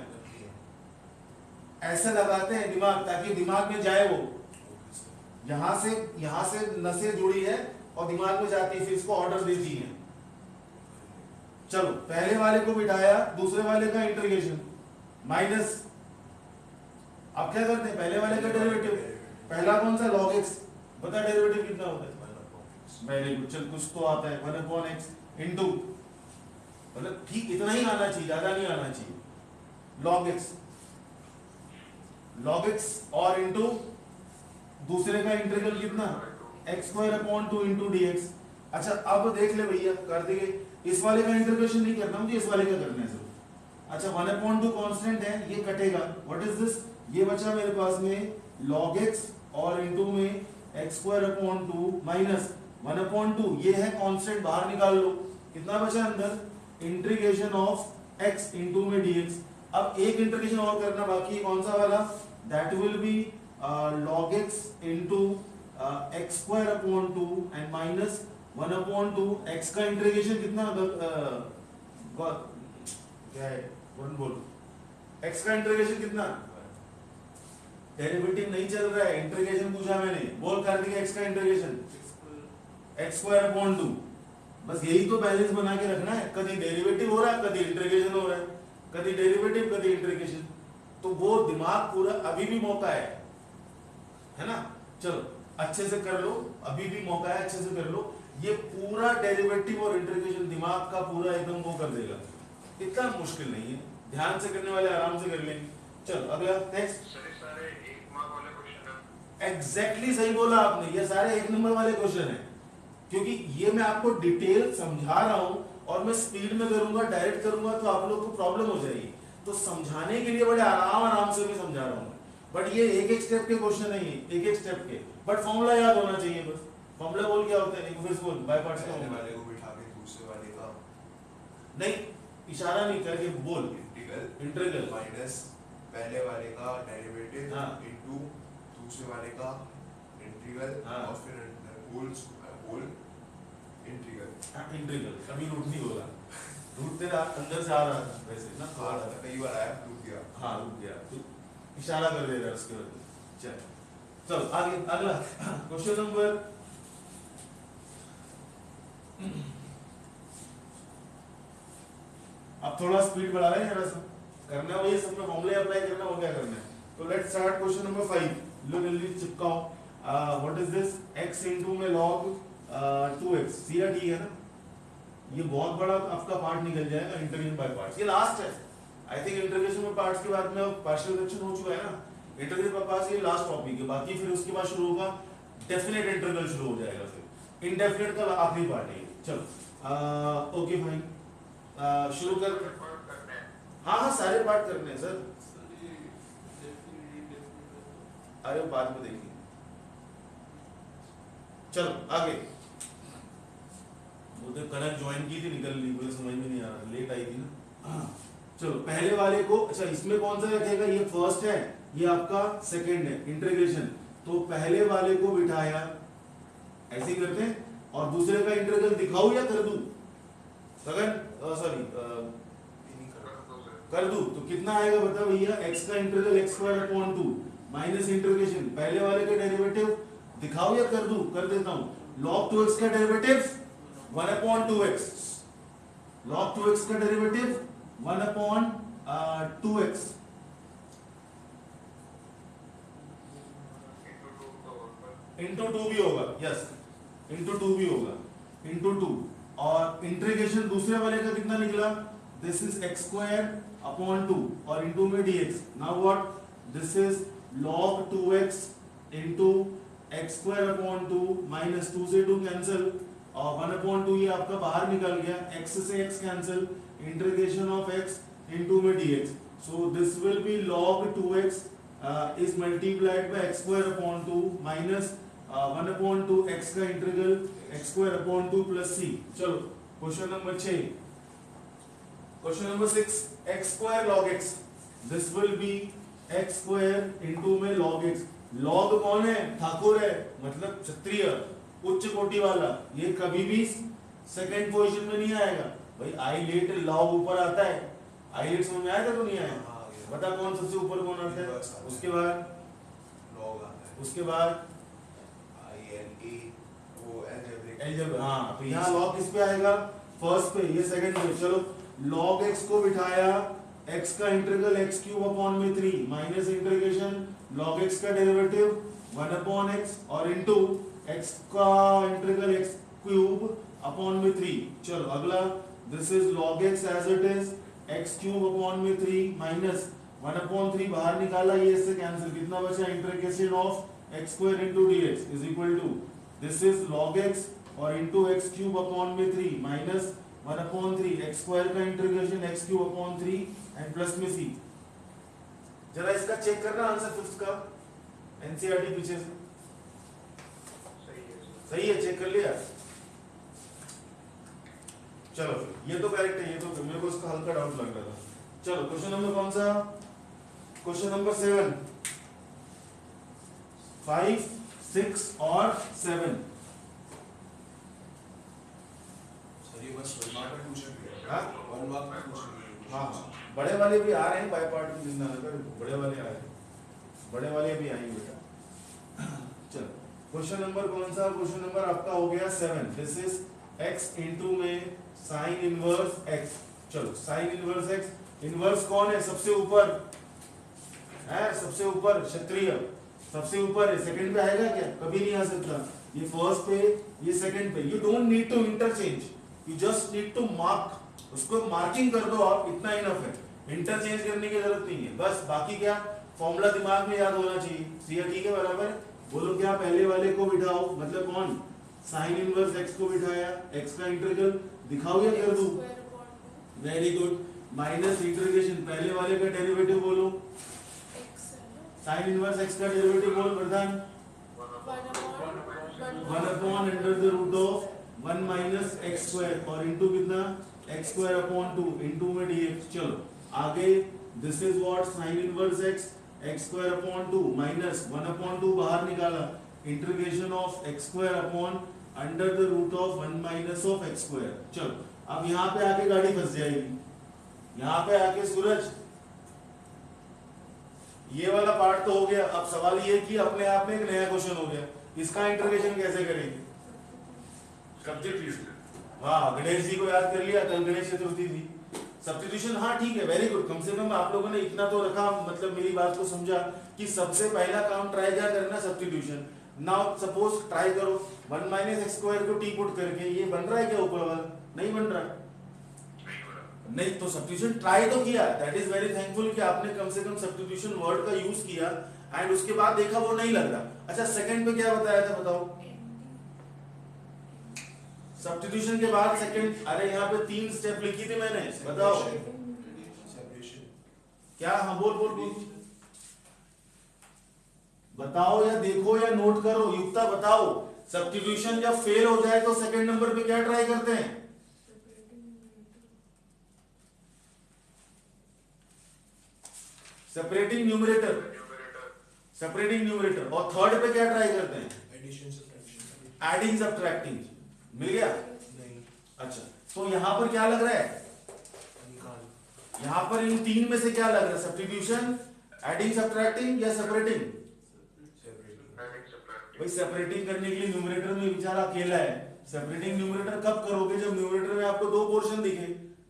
ऐसे लगाते हैं दिमाग, ताकि दिमाग में जाए। वो यहां से नसें जुड़ी है और दिमाग में जाती है, फिर इसको ऑर्डर देती है। चलो पहले वाले को बिठाया, दूसरे वाले का इंटीग्रेशन माइनस। अब क्या करते हैं? पहले वाले का डेरिवेटिव। पहला कौन सा? log x। बता डेरिवेटिव कितना होता है? वेरी गुड, चल कुछ तो आता है 1/x इनटू, मतलब ठीक इतना ही आना चाहिए, ज्यादा नहीं आना चाहिए। log x और इनटू दूसरे का इंटीग्रल कितना? x square upon 2 into dx। अच्छा अब देख ले भैया, कर देंगे। इस वाले का इंटीग्रेशन नहीं करना मुझे, इस वाले का करना है सिर्फ। अच्छा 1/2 कांस्टेंट है, ये कटेगा। What is this? ये बचा मेरे पास में log x और इनटू में x स्क्वायर अपॉन 2 माइनस 1/2 ये है कांस्टेंट, बाहर निकाल लो, कितना बचा अंदर, इंटीग्रेशन ऑफ x इनटू में dx। अब एक इंटीग्रेशन और करना बाकी है, कौन सा वाला, that will be log x into x square upon 2 and minus 1/2 x का इंटीग्रेशन कितना क्या है, बोल x का इंटीग्रेशन कितना, डेरिवेटिव नहीं चल रहा है, इंटीग्रेशन पूछा मैंने, बोल कार्तिक x का इंटीग्रेशन x स्क्वायर अपॉन 2, बस यही तो बैलेंस बना के रखना है, कभी डेरिवेटिव हो रहा है, कभी इंटीग्रेशन हो रहा है, कभी डेरिवेटिव कभी इंटीग्रेशन, तो वो दिमाग पूरा, अभी भी मौका है ना, चलो अच्छे से कर लो, अभी भी मौका है, अच्छे से कर लो, ये पूरा डेरिवेटिव और इंटीग्रेशन दिमाग का पूरा एकदम वो कर देगा, इतना मुश्किल नहीं है, ध्यान से करने वाले आराम से कर लेंगे। चलो अगला नेक्स्ट। सारे 1 मार्क वाले क्वेश्चन है। एग्जैक्टली सही बोला आपने, ये सारे 1 नंबर वाले क्वेश्चन हैं, क्योंकि ये मैं आपको डिटेल समझा रहा हूं और मैं स्पीड में करूंगा, डायरेक्ट करूंगा तो आप लोग को प्रॉब्लम हो जाएगी, तो समझाने के लिए बड़े आराम से भी समझा रहा हूं, बट ये एक स्टेप के क्वेश्चन नहीं है, एक स्टेप के, बट फॉर्मूला याद होना चाहिए बस। फॉर्मूला बोल क्या होता है, एक फिर बोल बाय पार्ट्स का पहले फॉर्मूला वाले को बिठा के दूसरे वाले का नहीं, इशारा नहीं करके बोल, इंटीग्रल माइनस पहले वाले का डेरिवेटिव हाँ। इनटू दूसरे वाले का इंटीग्रल हाँ। और फिर होल इंटीग्रल। इंटीग्रल कभी रूट नहीं होगा, रूट तेरा अंदर से आ रहा था वैसे ना, हाँ कई बार आया टूट गया। हाँ रुक गया, तो इशारा कर दे रहा है उसके बाद। चल चलो आगे, अगला क्वेश्चन नंबर अब थोड़ा स्पीड बढ़ा रहे हैं, जरा सा करना है, वही सब में फॉर्मूले अप्लाई करना, हो क्या करना है, तो लेट्स स्टार्ट क्वेश्चन नंबर 5। लो जल्दी चिपकाओ, what is this, x into में log 2x, सी या डी है ना, ये बहुत बड़ा आपका पार्ट निकल जाएगा, इंटीग्रेशन बाय पार्ट्स, ये लास्ट है, I think integration by parts के बाद में अब पार्शियल फ्रैक्शन हो चुका है ना, इंटीग्रेशन बाय पार्ट्स ये लास्ट टॉपिक है, बाकी फिर उसके बाद शुरू होगा डेफिनेट इंटीग्रल, शुरू हो जाएगा फिर इंडेफिनेट का आखिरी पार्ट है। चलो ओके फाइन, शुरू कर, करते हैं। हाँ सारे पार्ट करने हैं सर, अरे बाद में देखिए, चलो आगे। वो तो कनक ज्वाइन की थी, निकल ली, मुझे समझ में नहीं आ रहा, लेट आई थी ना। चलो पहले वाले को, अच्छा इसमें कौन सा रखेगा, ये फर्स्ट है, ये आपका सेकंड है इंटीग्रेशन, तो पहले वाले को बिठाया, ऐसे ही करते हैं, और दूसरे का इंटीग्रल दिखाऊं या कर दूं, सगन सॉरी कर दूं, तो कितना आएगा बता भैया, x का integral x square upon 2 minus integration पहले वाले का डेरिवेटिव दिखाओ या कर दूं, कर देता हूं, log 2x का डेरिवेटिव 1/2x, log 2x का डेरिवेटिव 1/2x, इंटू 2 भी होगा, यस इंटू 2 भी होगा, इंटू 2, और इंटीग्रेशन दूसरे वाले का कितना निकला, this is x square upon 2 और इंटू में dx, now what, this is log 2x into x square upon 2 minus 2 से 2 कैंसिल, और 1/2 ये आपका बाहर निकल गया, x से x cancel, integration of x into में dx, so this will B log 2x is multiplied by x square upon 2 minus 1/2 x का integral x square upon 2 plus c। चलो question number 6, question number 6, x square log x, this will be x square into में log x, log कौन है, ठाकुर है, मतलब क्षत्रिय उच्च कोटि वाला, ये कभी भी सेकंड पोजीशन में नहीं आएगा भाई, आई लेट log ऊपर आता है, आई लेट समझ में आया था तो नहीं आया, बता कौन सबसे ऊपर कौन आता है, उसके बाद लॉग आता है, उसके बाद वो अलजेब्रा, हाँ तो यहाँ log किस पे आएगा, फर्स्ट पे, ये सेकंड पे। चलो log x को बिठाया, x का इंटीग्रल x क्यूब अपॉन में 3 माइनस इंटीग्रेशन log x का डेरिवेटिव 1/x और इनटू x का इंटीग्रल x क्यूब अपॉन में 3। चलो अगला, this is log x as it is, x cube upon में 3 माइनस 1/3 बाहर निकाला, ये इससे कैंसिल, कितना बचा, integration of x square into dx is equal to, this is log x और इनटू x क्यूब अपॉन में 3 माइनस 1/3 x स्क्वायर का integration x cube upon 3 and plus में c। जरा इसका चेक करना आंसर फिफ्थ का, एनसीईआरटी पीछे से, सही है सही है, चेक कर लिया। चलो फिर ये तो करेक्ट है, ये तो मेरे को इसका हल्का डाउट लग रहा था। चलो क्वेश्चन नंबर कौन सा? क्वेश्चन नंबर 7, 5, 6 और 7। सर ये बस 1 मार्क का क्वेश्चन है। हाँ? 1 मार्क का क्वेश्चन है। हाँ हाँ, बड़े वाले भी आ रहे हैं, बाय पार्ट की चिंता न कर, बड़े वाले आ रहे हैं, बड़े वाले भी आएंगे बेटा। चलो क्वेश्चन नंबर कौन सा? क्वेश्चन नंबर आपका हो गया 7। दिस इज x इंटू में साइन इनवर्स x। चलो साइन इनवर्स x, इनवर्स कौन है? सबसे ऊपर है, सबसे ऊपर क्षत्रिय, सबसे ऊपर है। सेकंड पे आएगा क्या? कभी नहीं आ सकता। ये फर्स्ट पे, ये सेकंड पे। You don't need to interchange, you just need to mark, उसको मार्किंग कर दो आप, इतना इनफ है। इंटरचेंज करने की जरूरत नहीं है। बस बाकी क्या फॉर्मूला दिमाग में याद होना चाहिए। ठीक है, बराबर। बोलो क्या? पहले वाले को बिठाओ, मतलब कौन? साइन इनवर्स x को बिठाया, x का इंटीग्रल दिखाओ या कर दूं? Very good. माइनस इंटीग्रेशन, पहले वाले का डेरिवेटिव बोलो। साइन इनवर्स x का डेरिवेटिव बोल Pradhan. 1 upon under the root of 1 minus x square और इनटू कितना? x स्क्वायर अपॉन 2 इनटू में dx। चलो आगे, this is what? Sine inverse x square upon 2 minus 1 upon 2 बाहर निकाला, integration of x square upon under the root of 1 minus of x square. चलो अब यहाँ पे आके गाड़ी फंस जाएगी, यहाँ पे आके सूरज, ये वाला पार्ट तो हो गया। अब सवाल ये कि अपने आप में एक नया क्वेश्चन हो गया, इसका इंटीग्रेशन कैसे करेंगे? सब्स्टिट्यूशन। वाह, गणेश जी को याद कर लिया, कल गणेश चतुर्थी थी। सब्स्टिट्यूशन, हाँ ठीक है, वेरी गुड। कम से कम आप लोगों ने इतना तो रखा, मतलब मेरी बात को समझा कि सबसे पहला काम ट्राई क्या करना? सब्स्टिट्यूशन। नाउ सपोज ट्राई करो 1 माइनस एक्स स्क्वायर को टी पुट करके, ये बन रहा है क्या ऊपर वाला? नहीं बन रहा, नहीं। तो सब्स्टिट्यूशन ट्राई तो किया, दैट इज वेरी थैंकफुल कि आपने कम से कम सब्स्टिट्यूशन वर्ड का यूज किया एंड उसके बाद देखा वो नहीं लग रहा। अच्छा सेकंड पे क्या बताया था बताओ? सब्स्टिट्यूशन के बाद सेकंड, अरे यहाँ पे 3 स्टेप लिखी थी मैंने, बताओ क्या? हाँ बोल बोल बोल, बताओ या देखो या नोट करो। युक्ता बताओ, सब्स्टिट्यूशन जब फेल हो जाए तो सेकंड नंबर पे क्या ट्राई करते हैं? Separating numerator, separating numerator. और थर्ड पे क्या ट्राई करते हैं? Addition subtraction, adding subtracting. मिल गया? नहीं, अच्छा, तो यहां पर क्या लग रहा है? निकाल। यहां पर इन 3 में से क्या लग रहा है? सब्स्टिट्यूशन, एडिंग सब्ट्रैक्टिंग या सेपरेटिंग? भाई सेपरेटिंग करने के लिए न्यूमरेटर में बेचारा अकेला है। सेपरेटिंग न्यूमरेटर कब करोगे? जब न्यूमरेटर में आपको 2 पोर्शन दिखे।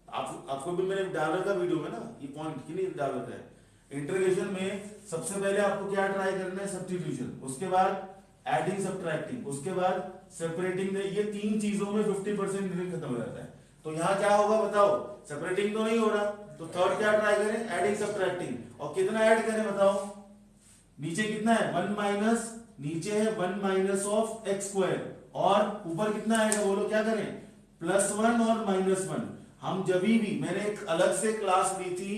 आपको भी मैंने डाल रखा वीडियो में ना, ये पॉइंट कि नहीं डाल रखा है। इंटीग्रेशन में सबसे पहले आपको क्या ट्राई करना है? सब्स्टिट्यूशन, उसके बाद एडिंग सब्ट्रैक्टिंग, उसके बाद सेपरेटिंग। ये 3 चीजों में 50% खत्म हो जाता है। तो यहाँ क्या होगा बताओ? सेपरेटिंग तो नहीं हो रहा, तो थर्ड क्या ट्राई करें? Adding subtracting. और कितना ऐड करें बताओ? नीचे कितना है? 1 माइनस, नीचे है 1 माइनस ऑफ एक्स स्क्वायर, और ऊपर कितना आएगा बोलो? क्या करें? +1 और -1। हम जब भी, मैंने एक अलग से क्लास ली थी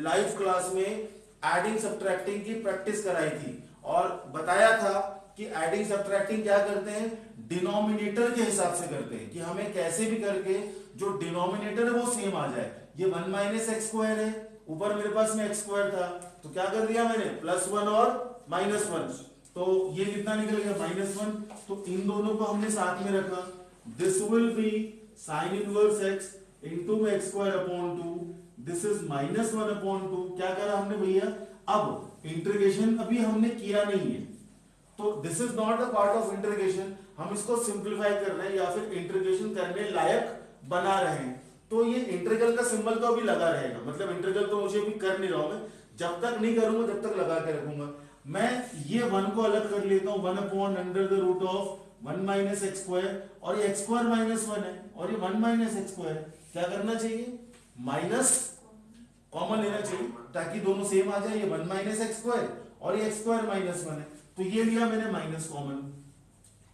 लाइव क्लास में, एडिंग सब्ट्रैक्टिंग की प्रैक्टिस कराई थी और बताया था कि एडिंग सब्ट्रैक्टिंग क्या करते हैं? डिनोमिनेटर के हिसाब से करते हैं कि हमें कैसे भी करके जो डिनोमिनेटर है वो सेम आ जाए। ये 1 माइनस एक्स स्क्वायर है, ऊपर मेरे पास में एक्स स्क्वायर था, तो क्या कर दिया मैंने? +1 और -1, तो ये कितना निकल गया? -1। तो इन दोनों को हमने साथ में रखा। This will be sine inverse x into में x square upon 2, this is -1 upon 2। क्या करा हमने भैया? अब इंटीग्रेशन अभी हमने किया नहीं है, तो this is not a part of integration. हम इसको सिंप्लीफाई कर रहे हैं या फिर इंटीग्रेशन करने लायक बना रहे हैं। तो ये इंटीग्रल का सिंबल तो अभी लगा रहेगा, मतलब इंटीग्रल तो मुझे अभी कर नहीं रहा हूं मैं, जब तक नहीं करूंगा जब तक लगा के रखूंगा। मैं ये 1 को अलग कर लेता हूं, 1 upon under the root of 1 minus x square, और ये एक्स स्क्वायर -1 है और ये 1 माइनस एक्स स्क्वायर। क्या करना चाहिए? माइनस कॉमन लेना चाहिए ताकि दोनों सेम आ जाए। ये 1 माइनस एक्स स्क्वायर और ये एक्स स्क्वायर -1 है, तो ये लिया मैंने माइनस कॉमन,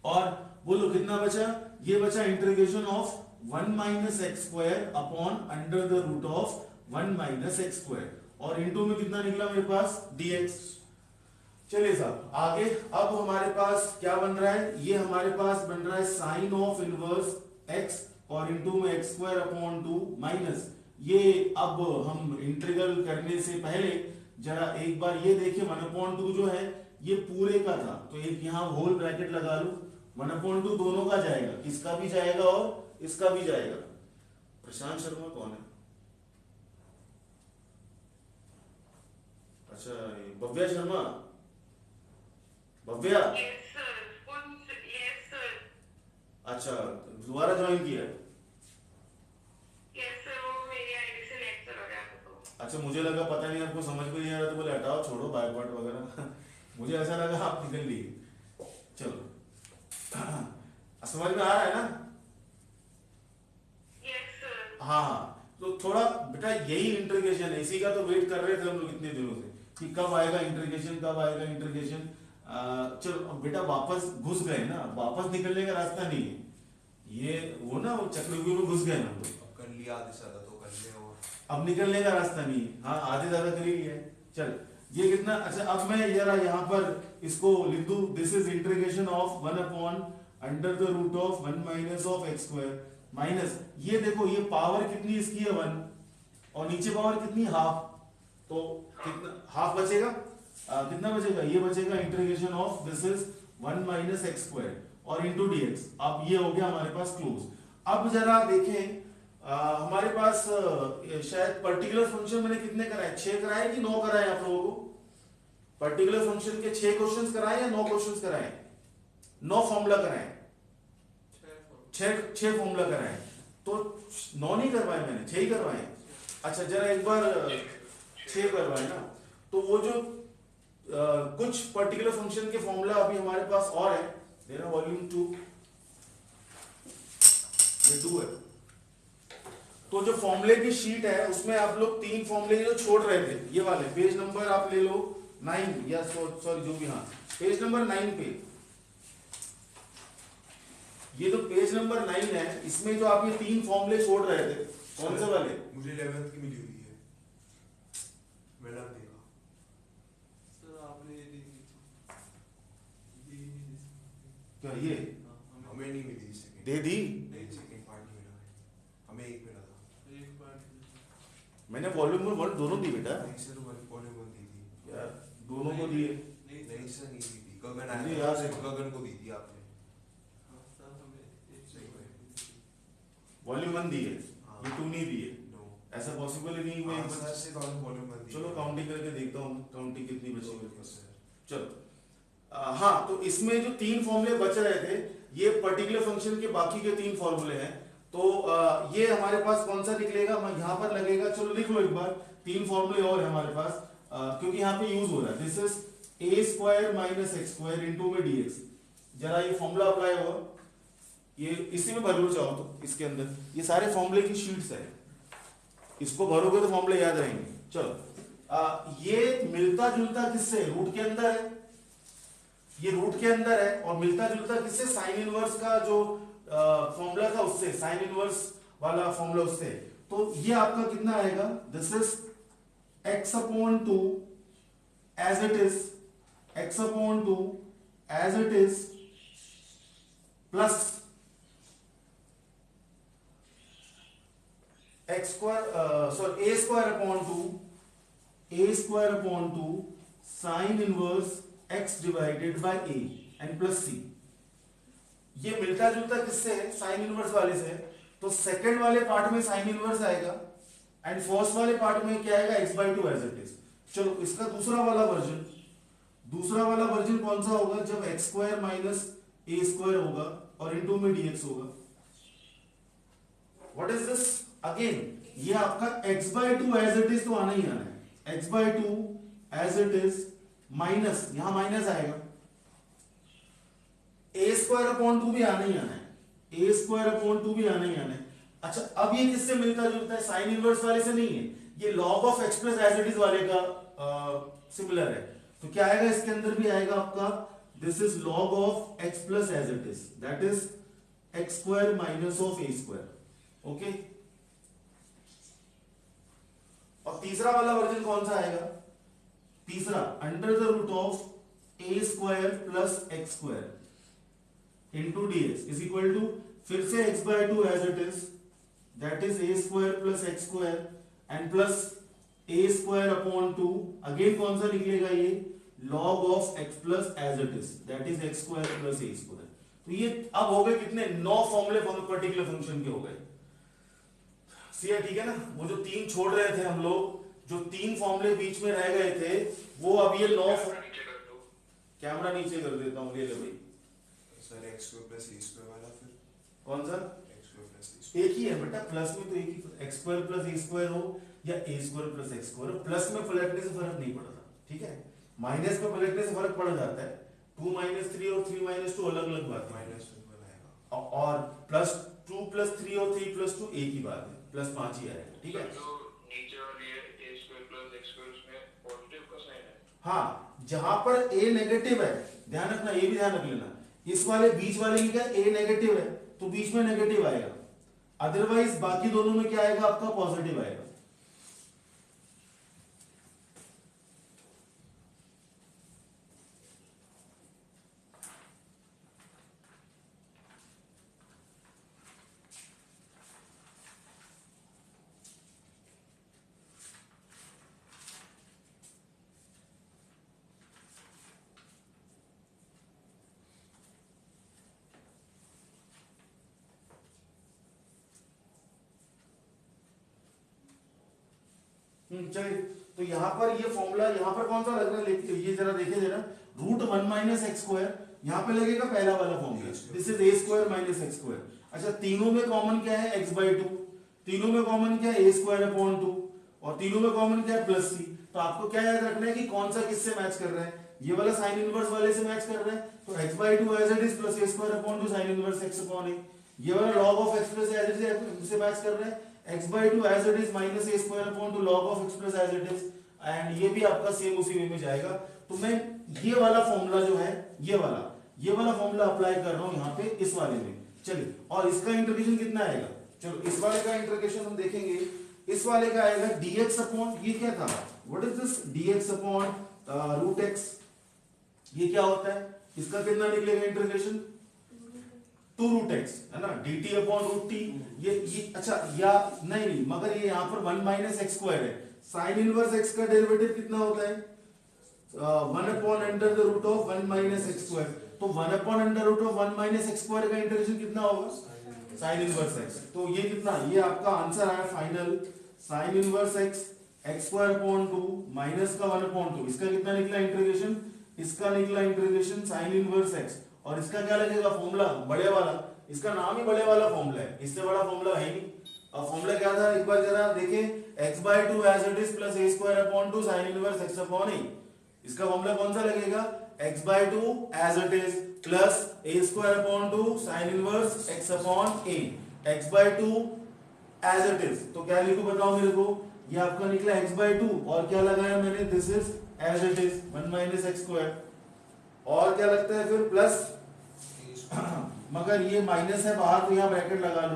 और बोलो कितना बचा? ये बचा integration of 1 minus x square upon under the root of 1 minus x square, और इनटू में कितना निकला मेरे पास? dx। चलिए साहब आगे। अब हमारे पास क्या बन रहा है, ये हमारे पास बन रहा है साइन ऑफ इनवर्स एक्स और इंटू में एक्स स्क्वायर अपॉन 2 माइनस ये। अब हम इंटीग्रल करने से पहले जरा एक बार ये देखिए 1/2 जो है ये पूरे का था, तो एक यहां होल ब्रैकेट लगा लो। 1/2 दोनों का जाएगा, इसका भी जाएगा और इसका भी जाएगा। प्रशांत शर्मा कौन है? अच्छा ये Bhavya Sharma, Bhavya. Yes, sir. Yes, sir. अच्छा दोबारा ज्वाइन किया? Yes, sir. वो मेरी आईडी से लेक्चर हो गया था तो। अच्छा मुझे लगा पता नहीं आपको समझ में नहीं आ रहा तो बोले हटाओ छोड़ो बाय पार्ट वगैरह मुझे ऐसा लगा आप निकल लिए। चलो समझ में आ रहा है ना? Yes, sir. हाँ तो थोड़ा बेटा यही इंटीग्रेशन है, इसी का तो वेट कर रहे थे हम लोग इतने दिनों से कि कब आएगा इंटीग्रेशन, कब आएगा इंटीग्रेशन। चलो अब बेटा वापस घुस गए ना, वापस निकलने का रास्ता नहीं है, ये वो ना वो चक्रव्यूह में घुस गए ना हम लोग। अब कर लिया आधे से ज्यादा तो कर लिया और अब निकलने का रास्ता नहीं है। हाँ आधे ज्यादा कर ही लिया है। चल ये कितना, अच्छा अब मैं जरा यहाँ पर इसको लिख दूं, this is integration of 1/√1 - x square minus ये देखो ये पावर कितनी इसकी है 1 और नीचे पावर कितनी हाफ, तो कितना हाफ बचेगा, कितना बचेगा, ये बचेगा integration of this is 1 - x square और इंटू dx। अब ये हो गया हमारे पास क्लोज। अब जरा देखें हमारे पास शायद पर्टिकुलर फंक्शन मैंने कितने कराए, 6 कराए कि 9 कराए आप लोगों को? पर्टिकुलर फंक्शन के 6 क्वेश्चंस कराए या 9 क्वेश्चंस कराए? 9 फॉर्मूला कराए, 6 फॉर्मूला कराए, तो 9 नहीं करवाए मैंने, 6 ही करवाए। अच्छा जरा एक बार 6 करवाए ना, तो वो जो कुछ पर्टिकुलर फंक्शन के फॉर्मूला अभी हमारे पास और है, देना वॉल्यूम 2 ये 2 है। तो जो फॉर्मूले की शीट है उसमें आप लोग 3 फॉर्मूले जो छोड़ रहे थे, ये वाले पेज नंबर आप ले लो 9 या सॉरी जो भी, हाँ पेज नंबर 9 पे, ये जो पेज नंबर 9 है इसमें जो आप ये 3 फॉर्मूले छोड़ रहे थे, कौन से वाले? मुझे 11th की मिली हुई है, मैंने अब देखा। सर आपने ये देखी थी, ये नहीं देखी। क्या ये हाँ, हमें नहीं मिली सेकंड, दे दी? नहीं सेकंड पार्ट नहीं मिला है, हमें एक मिला था। एक बार मैंने वॉल्यूम 1 दोनों दी बेटा नहीं सर वॉल्यूम 1 दी थी यार, दोनों को दिए। नहीं नहीं सर नहीं दी थी, गगन नहीं, आया यार, था, गगन को दी थी आपने। हाँ, सर हमें एक सही है। वॉल्यूम 1 दी है, हाँ। ये 2 नहीं दी है, नो ऐसा पॉसिबल ही नहीं। मैं हाँ, सर से वॉल्यूम 1 दी। चलो काउंटिंग करके देखता हूँ काउंटिंग कितनी बची मेरे ओके पास। सर। चलो हाँ तो इसमें जो 3 फॉर्मूले बच रहे थे ये पर्टिकुलर फंक्शन के बाकी के 3 फॉर्मूले हैं, तो ये हमारे पास कौन सा निकलेगा, मैं यहाँ पर लगेगा, चलो लिख लो एक बार, 3 फॉर्मूले और है हमारे पास, क्योंकि यहाँ पे यूज हो रहा है, this is a² - x square into में dx। जरा ये फॉर्मूला अप्लाई होगा, ये इसी में भर लो चाहो तो, इसके अंदर ये सारे फॉर्मूले की शीट्स है, इसको भरोगे तो फॉर्मूले याद रहेंगे। चलो ये मिलता जुलता किससे, रूट के अंदर है, ये रूट के अंदर है, और मिलता जुलता किससे, साइन इनवर्स का जो फॉर्मूला था उससे, साइन इनवर्स वाला फॉर्मूला उससे। तो ये आपका कितना आएगा, this is x/2 as it is, x/2 as it is plus a²/2 sine inverse x divided by a and plus c। ये मिलता जुलता किससे है, साइन इनवर्स वाले से, तो सेकंड वाले पार्ट में साइन इनवर्स आएगा एंड फर्स्ट वाले पार्ट में क्या आएगा, x/2 एज इट इज। चलो इसका दूसरा वाला वर्जन कौन सा होगा, जब x² - a² होगा और इनटू में dx होगा। व्हाट इज दिस, अगेन ये आपका x/2 एज इट इज तो आना ही आना है, x/2 as it is minus, यहां माइनस आएगा, a²/2 भी आना ही आना है, a²/2 भी आना ही आना है। अच्छा अब ये किससे मिलता जुलता है, साइन इनवर्स वाले से नहीं है, ये log of x plus as it is वाले का सिमिलर है। तो क्या आएगा इसके अंदर भी आएगा आपका, this is log of x plus as it is, that is x² minus of a²। Okay, और तीसरा वाला वर्जन कौन सा आएगा, तीसरा under the root of a square plus x square into dx is equal to फिर से x by two as it is, that is a square plus x square and plus a square upon two, again कौन सा निकलेगा ये log of x plus as it is, that is x square plus a square. तो ये अब हो गए कितने 9 फॉर्मूले पर्टिकुलर फंक्शन के हो गए। सीधा ठीक है ना, वो जो 3 छोड़ रहे थे हम लोग, जो 3 फॉर्मूले बीच में रह गए थे वो अब ये 9 नीचे कर दो। कैमरा नीचे कर देता हूं, ले ले भाई। Sir x square plus a square वाला फिर कौन सा? X square plus a square एक ही है बेटा, प्लस में तो एक ही, x square plus a square हो या a square plus x square, plus में पलटने से फर्क नहीं पड़ता, ठीक है। माइनस में पलटने से फर्क पड़ जाता है, 2 - 3 और 3 - 2 अलग अलग बात है, माइनस 1 बनाएगा और प्लस 2 + 3 और 3 + 2 एक ही बात है, प्लस 5 ही आएगा, ठीक है। जो नीचे वाली है a square plus x square उसमें पॉजिटिव का साइन है। हाँ, जहां पर a नेगेटिव है, ध्यान रखना, ये भी ध्यान रख लेना, इस वाले बीच वाले की क्या a नेगेटिव है तो बीच में नेगेटिव आएगा, अदरवाइज बाकी दोनों में क्या आएगा आपका पॉजिटिव आएगा। चलिए, तो यहाँ पर ये फॉर्मूला यहाँ पर कौन सा लग रहा है, ये जरा देखे जरा, √1 - x स्क्वायर यहाँ पे लगेगा पहला वाला formula, this is a square minus x square. अच्छा, तीनों में कॉमन क्या है x/2, तीनों में कॉमन क्या है a स्क्वायर अपॉन 2, और तीनों में कॉमन क्या है प्लस c। तो आपको क्या याद रखना है कि कौन सा किससे मैच कर रहा है, ये वाला साइन इनवर्स वाले से मैच कर रहा है, तो x/2 as it is plus a square upon 2 sine inverse x upon a। ये वाला log of x plus as it is से मैच कर रहा है, x/2 as it is minus a square upon 2 log of x plus as it is, and ये भी आपका same उसी वे में जाएगा। तो मैं ये वाला फॉर्मूला जो है, ये वाला फॉर्मूला अप्लाई कर रहा हूं यहाँ पे इस वाले में। चलिए, और इसका इंटीग्रेशन कितना आएगा, चलो इस वाले का इंटीग्रेशन हम देखेंगे, इस वाले का आएगा dx अपॉन, ये क्या था, what is this, dx upon √x, ये क्या होता है, इसका कितना निकलेगा इंटीग्रेशन 2√x है ना, dt अपॉन √t, ये अच्छा या नहीं, मगर ये यहाँ पर 1 - x स्क्वायर है, साइन इनवर्स x का डेरिवेटिव कितना होता है 1/√1 - x स्क्वायर, तो 1/√1 - x स्क्वायर का इंटीग्रेशन कितना होगा साइन इनवर्स x, तो ये कितना, ये आपका आंसर आया final, sign inverse x square upon 2 minus का 1/2, इसका कितना निकला इंटीग्रेशन, इसका निकला इंटीग्रेशन साइन इनवर्स x, और इसका क्या लगेगा फॉर्मूला बड़े वाला, इसका नाम ही बड़े वाला फॉर्मूला है, इससे बड़ा फॉर्मूला है नहीं। अब फॉर्मूला क्या था एक बार जरा देखें, x/2 as it is plus a square upon 2 sine inverse x upon a, इसका फॉर्मूला कौन सा लगेगा, x/2 as it is plus a square upon 2 sine inverse x upon a, x/2 as it is, तो क्या लिखूं बताओ मेरे को, ये आपका निकला x/2 और क्या लगाया मैंने, this is as it is 1 - x square, और क्या लगता है फिर प्लस, मगर ये माइनस है बाहर तो यहाँ ब्रैकेट लगा लो,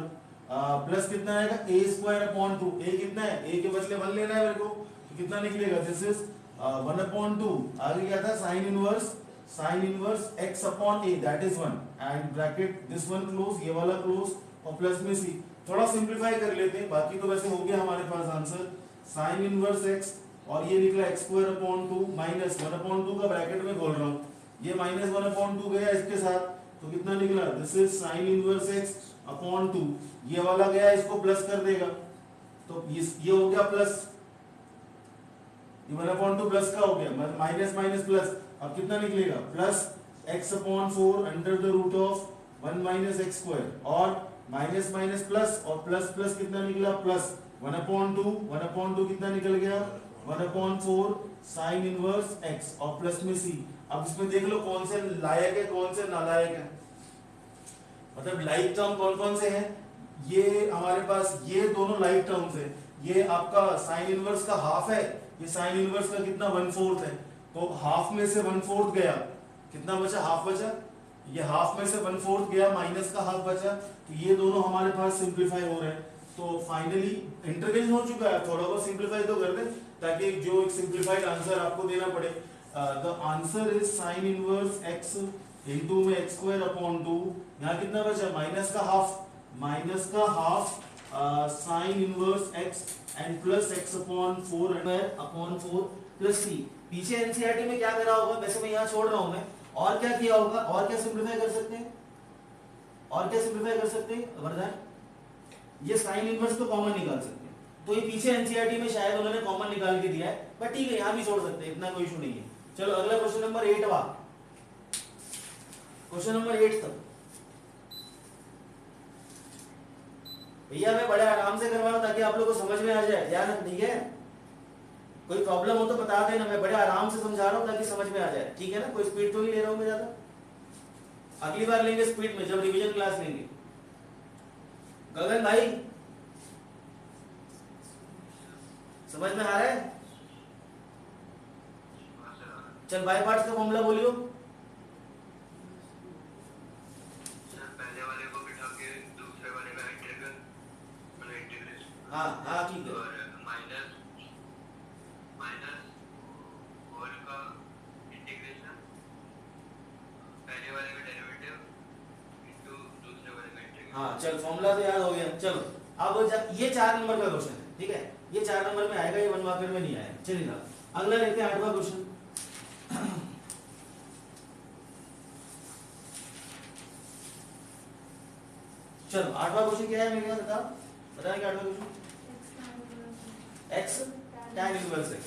प्लस कितना आएगा a स्क्वायर अपॉन 2, a कितना है, a के बदले 1 लेना है मेरे को, तो कितना निकलेगा, दिस इज 1/2, आगे क्या था sign inverse x upon a, that is 1, and bracket this one clause, ये वाला क्लोज, और प्लस में c, थोड़ा सिंप्लीफाई कर लेते हैं, बाकी तो वैसे हो गया हमारे पास आंसर, साइन इनवर्स x, और ये निकला x स्क्वायर अपॉन 2 माइनस 1/2 का ब्रैकेट में खोल रहा हूँ, ये माइनस 1/2 गया इसके साथ, तो कितना निकला, this is sine inverse x upon 2, ये वाला गया इसको प्लस कर देगा, तो ये हो गया प्लस, ये 1/2 प्लस का हो गया, माइनस माइनस प्लस, अब कितना निकलेगा plus x upon 4 under the root of 1 - x square, और माइनस माइनस प्लस, और प्लस प्लस कितना निकला प्लस 1/2 कितना निकल गया 1/4 साइन इनवर्स x, और प्लस में c। अब इसमें देख लो कौन से लायक है कौन से नालायक है, मतलब लाइक टर्म कौन कौन से हैं, ये हमारे पास ये दोनों लाइक टर्म्स है, ये आपका साइन इनवर्स का हाफ है, ये साइन इनवर्स का कितना 1/4 है, तो हाफ में से 1/4 गया, कितना बचा हाफ बचा, ये हाफ में से 1/4 गया, माइनस का हाफ बचा, तो ये दोनों हमारे पास सिंप्लीफाई हो रहे हैं, तो फाइनली इंटीग्रेशन हो चुका है, थोड़ा बहुत सिंप्लीफाई तो कर दे ताकि जो एक सिंप्लीफाइड आंसर आपको देना पड़े, the answer is sine inverse x into में x स्क्वायर अपॉन 2, यहाँ कितना बचा माइनस का half sine inverse x and plus x upon 4 plus c। पीछे एनसीईआरटी में क्या करा होगा, वैसे मैं यहाँ छोड़ रहा हूँ मैं, और क्या किया होगा, और क्या सिंप्लीफाई कर सकते हैं वरदान, ये साइन इनवर्स तो कॉमन निकाल सकते हैं, तो ये पीछे एनसीईआरटी में शायद उन्होंने कॉमन निकाल के दिया है, बट ठीक है यहाँ भी छोड़ सकते हैं, इतना कोई इशू नहीं है। चलो अगला क्वेश्चन नंबर 8 क्वेश्चन नंबर 8 तक भैया मैं बड़े आराम से करवा रहा हूं ताकि आप लोगों को समझ में आ जाए, ध्यान ठीक है, कोई प्रॉब्लम हो तो बता देना, मैं बड़े आराम से समझा रहा हूं ताकि समझ में आ जाए, ठीक है ना, कोई स्पीड तो नहीं ले रहा हूं मैं ज्यादा, अगली बार लेंगे स्पीड में जब रिवीजन क्लास लेंगे। गगन भाई समझ में आ रहा है? चल बाय पार्ट्स का फॉर्मूला बोलियो। पहले वाले को बिठा के दूसरे वाले का इंटीग्रेशन, हाँ ठीक है, और माइनस होल का इंटीग्रेशन, पहले वाले का डेरिवेटिव इनटू दूसरे वाले का इंटीग्रेशन। हाँ चल फॉर्मूला तो याद हो गया। चलो अब ये 4 नंबर का क्वेश्चन है, ठीक है, ये 4 नंबर में आएगा, ये 1 मार्कर में नहीं आएगा। चलिए ना अगला लेते हैं 8वां क्वेश्चन। चलो 8वां क्वेश्चन क्या है मेरे पास, बताएं क्या 8वां question, x tan inverse x।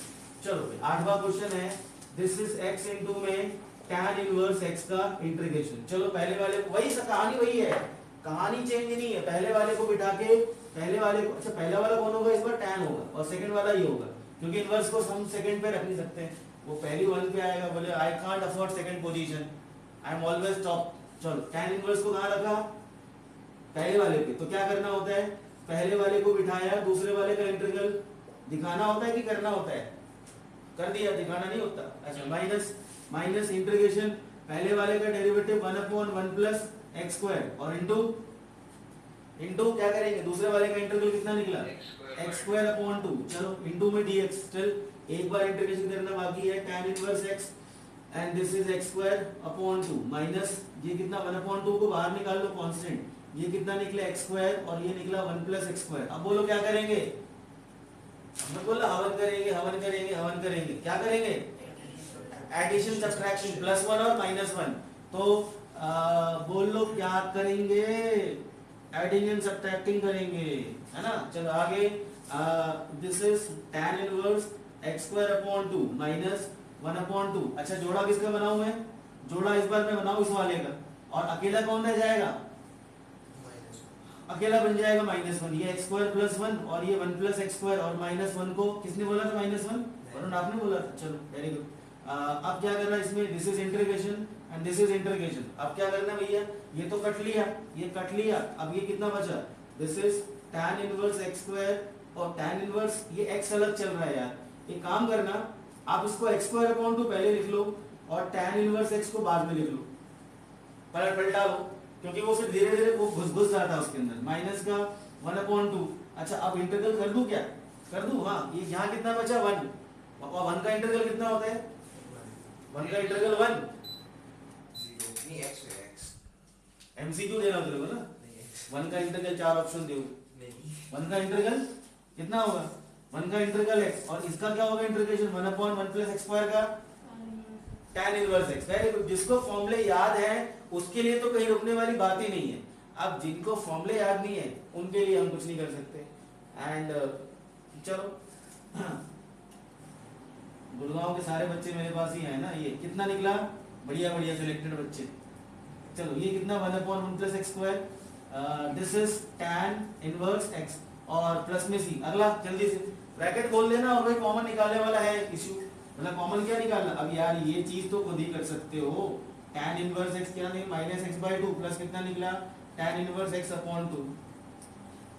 चलो भाई 8वां क्वेश्चन है, दिस इज x इनटू में tan इनवर्स x का इंटीग्रेशन। चलो पहले वाले को वही कहानी वही है, कहानी चेंज नहीं है, पहले वाले को बिठा के पहले वाले को, अच्छा पहला वाला कौन होगा इस बार, tan होगा, और सेकंड वाला ये होगा, क्योंकि इनवर्स को हम सेकंड पे रख नहीं सकते, वो पहली 1 पे आएगा, बोले I can't afford second position, I am always top. चलो tan इनवर्स को कहां रखा, पहले वाले पे, तो क्या करना होता है, पहले वाले को बिठाया, दूसरे वाले का इंटीग्रल दिखाना होता है कि करना होता है, कर दिया, दिखाना नहीं होता। अच्छा माइनस इंटीग्रेशन, पहले वाले का डेरिवेटिव 1/1 प्लस x स्क्वायर, और इनटू क्या करेंगे, दूसरे वाले का इंटीग्रल कितना निकला, x स्क्वायर अपॉन 2। चलो इनटू में dx, चल एक बार इंटीग्रेशन करना बाकी है, tan inverse x and this is x square upon 2 minus ये कितना 1/2 को बाहर निकाल लो कांस्टेंट, ये कितना निकला x स्क्वायर और ये निकला 1 प्लस x स्क्वायर। अब बोलो क्या करेंगे, हमने बोला हवन करेंगे, क्या करेंगे, एडिशन सब्ट्रैक्शन, +1 और -1, तो बोल लो क्या करेंगे, एडिंग एंड सब्ट्रैक्टिंग करेंगे, है ना। चलो आगे, this is tan inverse x square upon 2 minus 1/2। अच्छा जोड़ा किसका बनाऊं मैं, जोड़ा इस बार मैं बनाऊं इस वाले का, और अकेला कौन रह जाएगा, अकेला बन जाएगा -1, ये x स्क्वायर +1 और ये 1 प्लस x स्क्वायर, और -1 को किसने बोला था -1, वरुण आपने बोला था। चलो वेरी गुड। अब क्या करना है इसमें, this is integration and this is integration. अब क्या करना भैया, ये तो कट लिया, ये कट लिया, अब ये कितना बचा, this is tan inverse x square, और tan इनवर्स ये x अलग चल रहा है यार, एक काम करना आप इसको x स्क्वायर अपॉन 2 पहले लिख लो और tan इनवर्स x को बाद में लिख लो, पलटा लो, क्योंकि वो फिर धीरे धीरे वो घुस जाता है उसके अंदर, माइनस का 1/2। अच्छा अब इंटीग्रल कर दूं, क्या कर दूं, हाँ ये यहाँ कितना बचा 1, और 1 का इंटीग्रल कितना होता है, 1 का इंटीग्रल 1, एमसीक्यू दे रहा हूं तेरे को ना, 1 का इंटीग्रल 4 ऑप्शन दे, 1 का इंटीग्रल कितना होगा, 1 का इंटीग्रल x, और इसका क्या होगा इंटीग्रेशन 1/1 प्लस x स्क्वायर का tan inverse x। Very good, जिसको फॉर्मूले याद है उसके लिए तो कहीं रुकने वाली बात ही नहीं है। अब जिनको फॉर्मूले याद नहीं है उनके लिए हम कुछ नहीं कर सकते। एंड चलो गुड़गांव के सारे बच्चे मेरे पास ही है ना, ये कितना निकला, बढ़िया बढ़िया सिलेक्टेड बच्चे। चलो ये कितना 1/1 plus x square, this is tan inverse x, और प्लस में c। अगला जल्दी से ब्रैकेट खोल लेना, और कोई कॉमन निकालने वाला है इश्यू, मतलब कॉमन क्या निकालना। अब यार ये चीज तो खुद ही कर सकते हो, tan इनवर्स x क्या नहीं, -x/2 प्लस कितना निकला tan इनवर्स x अपॉन 2।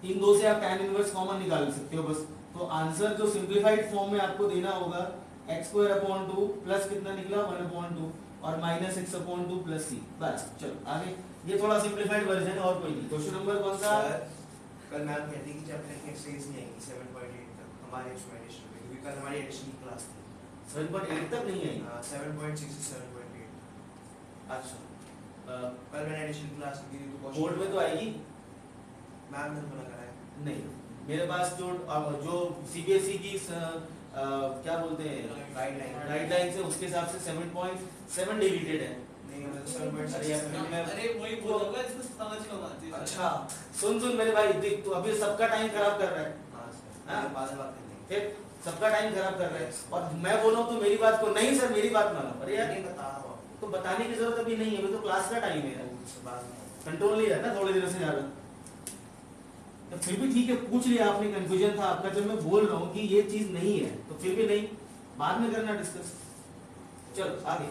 इन दो से आप tan इनवर्स कॉमन निकाल सकते हो बस। तो आंसर जो सिंप्लीफाइड फॉर्म में आपको देना होगा x स्क्वायर अपॉन 2 प्लस कितना निकला 1/2 और -x अपॉन 2 प्लस c। बस चलो आगे, ये थोड़ा सिंप्लीफाइड वर्जन है और कोई नहीं। क्वेश्चन नंबर कौन सा, कल मैम कहती कि चैप्टर की एक्सरसाइज नहीं आएगी 7.8 तक हमारे एक्सप्लेनेशन में, क्योंकि कल हमारी एडिशन की क्लास थी। 7.8 तक नहीं आई। 7.6 से 7.8। अच्छा कल मैंने एडिशन क्लास की थी तो बोर्ड में तो आएगी मैम ने मना करा है। नहीं। मेरे पास जो सीबीएसई की क्या बोलते हैं गाइडलाइन है उसके हिसाब से 7.7 डिलीटेड है। नहीं मतलब 7.6। अरे यार मैं अरे वही बोलूंगा इसमें समझ कम आती है। अच्छा सुन मेरे भाई देख, तू अभी सबका टाइम खराब कर रहा है। हाँ सर हाँ? बाद में बात करेंगे। फिर सबका टाइम खराब कर रहा है और मैं बोल रहा हूँ तो मेरी बात को नहीं सर मेरी बात मानो। अरे यार नहीं बता रहा हूँ आपको। तो बताने की जरूरत अभी नहीं है, अभी तो क्लास का टाइम है। उसके बाद में कंट्रोल नहीं रहता थोड़े दिनों से ज्यादा। तो फिर भी ठीक है, पूछ लिया आपने, कंफ्यूजन था आपका, जब मैं बोल रहा हूँ कि ये चीज नहीं है तो फिर भी नहीं, बाद में करना डिस्कस। चलो आगे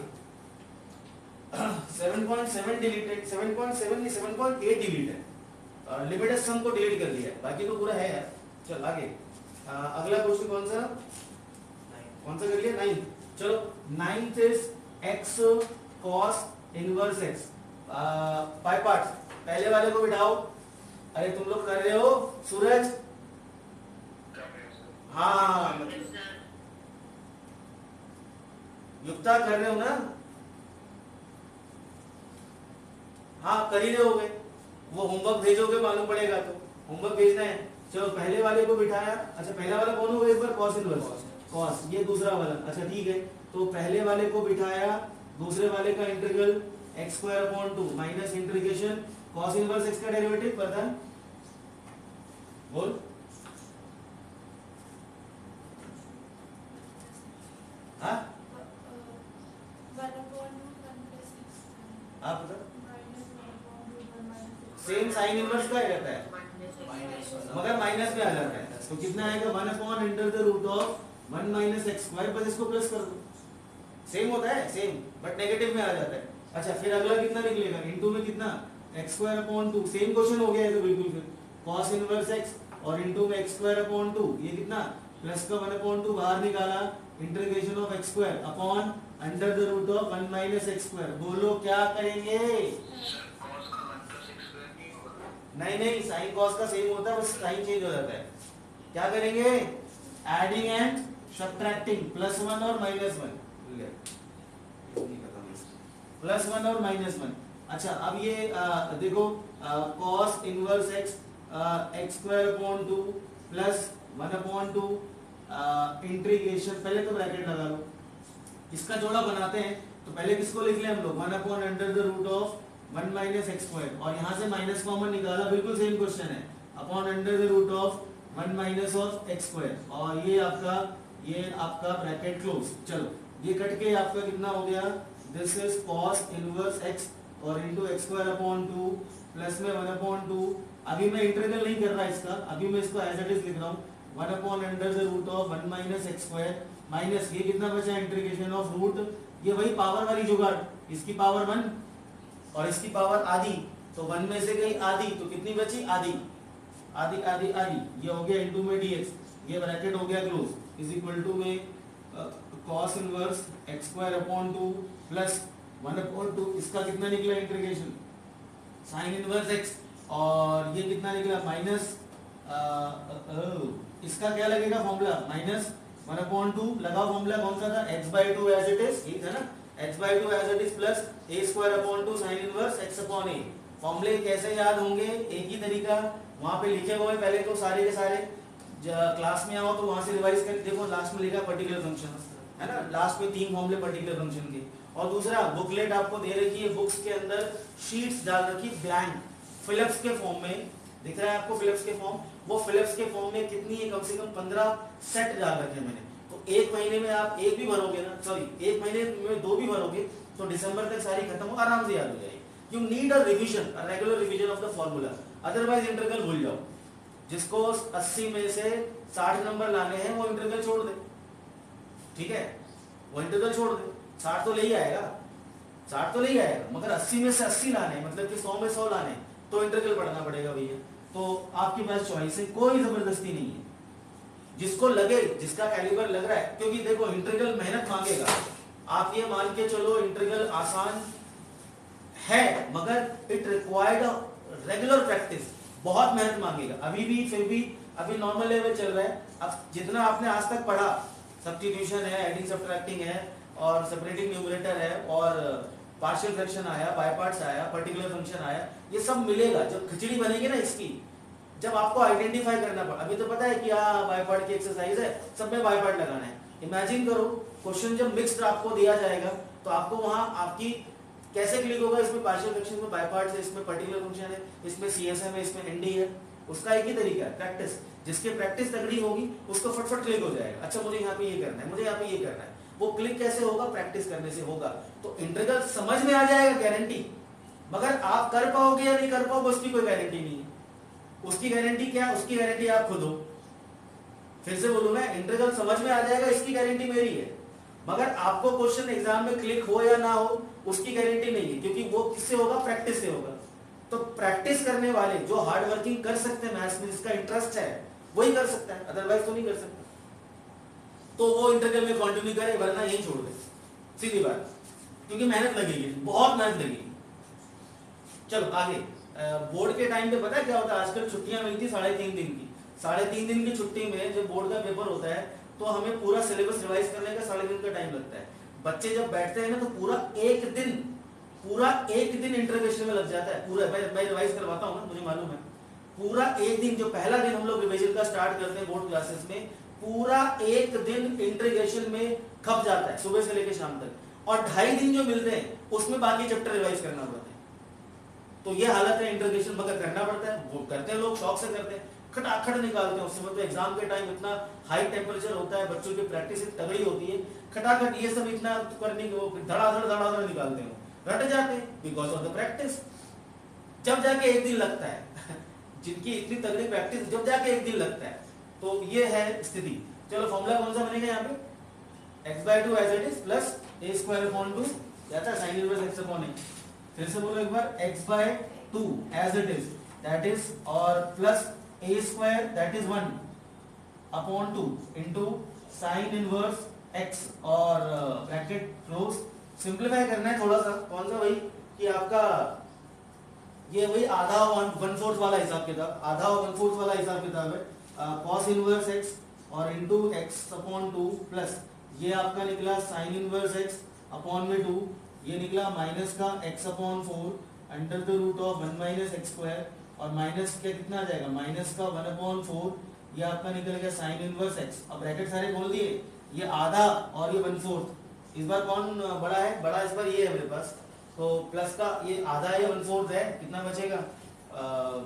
7.7 डिलीटेड, 7.7 नहीं 7.8 डिलीट है। लिमिटेड सम को डिलीट कर लिया है, बाकी तो पूरा है यार। चल आगे अगला क्वेश्चन कौन सा कर लिया? 9। चलो 9th is x cos inverse x by parts. पहले वाले को बिठाओ। अरे तुम लोग कर रहे हो सूरज? हाँ युक्ता कर रहे हो ना? हाँ कर ही रहे होगे, वो होमवर्क भेजोगे मालूम पड़ेगा तो होमवर्क भेजना है। चलो पहले वाले को बिठाया। अच्छा पहला वाला कौन होगा एक बार? cos इनवर्स cos, ये दूसरा वाला। अच्छा ठीक है, तो पहले वाले को बिठाया, दूसरे वाले का integral x²/2 minus integration cos inverse x का डेरिवेटिव पता है? बोल। हाँ आप बता। सेम साइन इनवर्स का रहता है मगर माइनस में आ जाता है, तो कितना आएगा? 1/√(1 - x²) बस इसको प्लस कर दो। सेम होता है सेम, बट नेगेटिव में आ जाता है। अच्छा फिर अगला कितना निकलेगा? इनटू में कितना? x²/2। सेम क्वेश्चन हो गया है तो बिल्कुल फिर cos इनवर्स x और इनटू में x²/2, ये कितना? प्लस का 1/2 बाहर निकाला, integration of x² upon (1 - x²). बोलो क्या करेंगे? नहीं साइन कॉस का सेम होता है, बस साइन चेंज हो जाता है। क्या करेंगे? एडिंग एंड सब्ट्रैक्टिंग, +1 और -1। +1 और -1। अच्छा अब ये देखो cos inverse x x²/2 plus 1/2 integration, पहले तो ब्रैकेट लगा लो, इसका जोड़ा बनाते हैं। तो पहले किसको लिख लें हम लोग? 1/√(1 - x²) और यहाँ से माइनस कॉमन निकाला, बिल्कुल सेम क्वेश्चन है, अपॉन (1 - x²) और ये आपका ब्रैकेट क्लोज। चलो ये कट के आपका कितना हो गया? This is cos inverse x और इनटू x²/2 प्लस में 1/2। अभी मैं इंटीग्रल नहीं कर रहा इसका, अभी मैं इसको एज इट इज लिख रहा हूँ, 1/√(1 - x² माइनस ये कितना बचा? इंटीग्रेशन ऑफ रूट, ये वही पावर वाली जुगाड़, इसकी पावर 1 और इसकी पावर आधी, तो 1 में से गई आधी, तो कितनी बची? आधी। ये हो गया इनटू में dx, ये ब्रैकेट हो गया क्लोज, इज इक्वल टू में cos इनवर्स x²/2 प्लस 1/2, इसका कितना निकला इंटीग्रेशन? sin इनवर्स x, और ये कितना निकला? माइनस इसका क्या लगेगा फॉर्मूला? -1/2 लगाओ, फॉर्मूला कौन सा था? x/2 एज इट इज, ठीक है ना? x/2 as it is plus a²/2 sin inverse x/a। फॉर्मूले कैसे याद होंगे? एक ही तरीका, वहां पे लिखे हुए पहले तो सारे के सारे, क्लास में आओ तो वहां से रिवाइज करके देखो, लास्ट में लिखा पर्टिकुलर फंक्शन है ना, लास्ट में 3 फॉर्मूले पर्टिकुलर फंक्शन के। और दूसरा बुकलेट आपको दे रखी है, बुक्स के अंदर शीट्स डाल रखी ब्लैंक फिलिप्स के फॉर्म में, दिख रहा है आपको फिलिप्स के फॉर्म? वो फिलिप्स के फॉर्म में कितनी है? कम से कम 15 सेट डाल रखे हैं मैंने। तो एक महीने में आप एक भी भरोगे ना, सॉरी एक महीने में 2 भी भरोगे तो दिसंबर तक सारी खत्म हो, आराम से याद हो जाएगी। You need a revision, a regular revision of the formula, otherwise integral भूल जाओ। जिसको 80 में से 60 नंबर लाने हैं वो इंटीग्रल छोड़ दे, ठीक है? वो इंटीग्रल छोड़ दे, 60 तो ले ही आएगा, 60 तो ले ही आएगा, मगर 80 में से 80 लाने, मतलब कि 100 में 100 लाने, तो इंटीग्रल पढ़ना पड़ेगा भैया। तो आपके पास चॉइस है, कोई जबरदस्ती नहीं है, जिसको लगे, जिसका कैलिबर लग रहा है, क्योंकि देखो इंटीग्रल मेहनत मांगेगा। आप ये मान के चलो इंटीग्रल आसान है, मगर इट रिक्वायर्ड रेगुलर प्रैक्टिस, बहुत मेहनत मांगेगा। अभी भी फिर भी अभी नॉर्मल लेवल चल रहा है, अब जितना आपने आज तक पढ़ा सब्स्टिट्यूशन है, एडिंग सब्ट्रैक्टिंग है, और सेपरेटिंग न्यूमरेटर है, और पार्शियल फ्रैक्शन आया, बाय पार्ट्स आया, पर्टिकुलर फंक्शन आया, ये सब मिलेगा जब खिचड़ी बनेगी ना इसकी, जब आपको आइडेंटिफाई करना पड़ा। अभी तो पता है कि हाँ बाय पार्ट की एक्सरसाइज है, सब में बाय पार्ट लगाना है। इमेजिन करो क्वेश्चन जब मिक्स्ड आपको दिया जाएगा तो आपको वहां आपकी कैसे क्लिक होगा, इसमें पार्शियल फ्रैक्शन में बाय पार्ट्स है, इसमें पर्टिकुलर फंक्शन है, इसमें सीएसएम है, इसमें एनडी है। उसका एक ही तरीका है, प्रैक्टिस। जिसकी प्रैक्टिस तगड़ी होगी उसको फटफट क्लिक हो जाएगा, अच्छा मुझे यहाँ पे ये करना है, मुझे यहाँ पे ये करना है। वो क्लिक कैसे होगा, प्रैक्टिस करने से होगा। तो इंटीग्रल समझ में आ जाएगा गारंटी, मगर आप कर पाओगे या नहीं कर पाओगे उसकी कोई गारंटी नहीं है। उसकी गारंटी क्या, उसकी गारंटी आप खुद हो। फिर से बोलूं मैं, इंटीग्रल समझ में आ जाएगा इसकी गारंटी मेरी है, मगर आपको क्वेश्चन एग्जाम में क्लिक हो या ना हो उसकी गारंटी नहीं है, क्योंकि वो किससे होगा, प्रैक्टिस से होगा। तो प्रैक्टिस करने वाले जो हार्ड वर्किंग कर सकते हैं मैथ्स में, जिसका इंटरेस्ट है वही कर सकता है, अदरवाइज तो नहीं कर सकता। तो वो इंटीग्रल में कंटिन्यू करे, वरना यही छोड़ दे, सीधी बात, क्योंकि मेहनत लगेगी, बहुत मेहनत लगेगी। चलो आगे, बोर्ड के टाइम पे पता है क्या होता है, आजकल छुट्टियां मिलती 3.5 दिन की। 3.5 दिन की छुट्टी में जब बोर्ड का पेपर होता है तो हमें पूरा सिलेबस रिवाइज करने का 3.5 दिन का टाइम लगता है। बच्चे जब बैठते हैं ना तो पूरा एक दिन इंटरोगेशन में लग जाता है। पूरा मैं रिवाइज करवाता हूँ ना, मुझे मालूम है। पूरा एक दिन, जो पहला दिन हम लोग रिविजन का स्टार्ट करते हैं बोर्ड क्लासेस में, पूरा एक दिन इंटीग्रेशन में खप जाता है सुबह से लेकर शाम तक। और 2.5 दिन जो मिलते हैं उसमें बाकी चैप्टर रिवाइज करना पड़ता है। तो ये हालत है इंटीग्रेशन, मगर करना पड़ता है। वो करते हैं लोग, शौक से करते हैं, खटाखट निकालते हैं। उस समय तो एग्जाम के टाइम इतना हाई टेम्परेचर होता है, बच्चों की प्रैक्टिस तगड़ी होती है, खटाखट ये सब इतना करने के वो धड़ाधड़ निकालते हैं, रट जाते हैं बिकॉज ऑफ द प्रैक्टिस। जब जाके एक दिन लगता है जिनकी इतनी तगड़ी प्रैक्टिस, जब जाके एक दिन लगता है। तो ये है स्थिति। चलो फॉर्मूला कौन सा बनेगा यहाँ पे, x/2 as it is plus a² क्या था, sin inverse x upon a। फिर से बोलो एक बार, x/2 as it is, that is, और plus a² that is 1 upon 2 into sin inverse x, और ब्रैकेट क्लोज। सिंपलीफाई करना है थोड़ा सा, कौन सा भाई, कि आपका ये वही आधा 1/4 वाला हिसाब किताब, आधा 1/4 वाला हिसाब किताब है। cos इनवर्स x और इनटू x अपॉन 2 प्लस ये आपका निकला sin इनवर्स x अपॉन में 2, ये निकला माइनस का x upon 4 under the root of 1 minus x square, और माइनस के कितना आ जाएगा, माइनस का 1 अपॉन 4, ये आपका निकल गया sin इनवर्स x। अब ब्रैकेट सारे खोल दिए, ये आधा और ये 1/4। इस बार कौन बड़ा है, बड़ा इस बार ये है मेरे पास, तो प्लस का ये आधा है, 1/4 है, कितना बचेगा,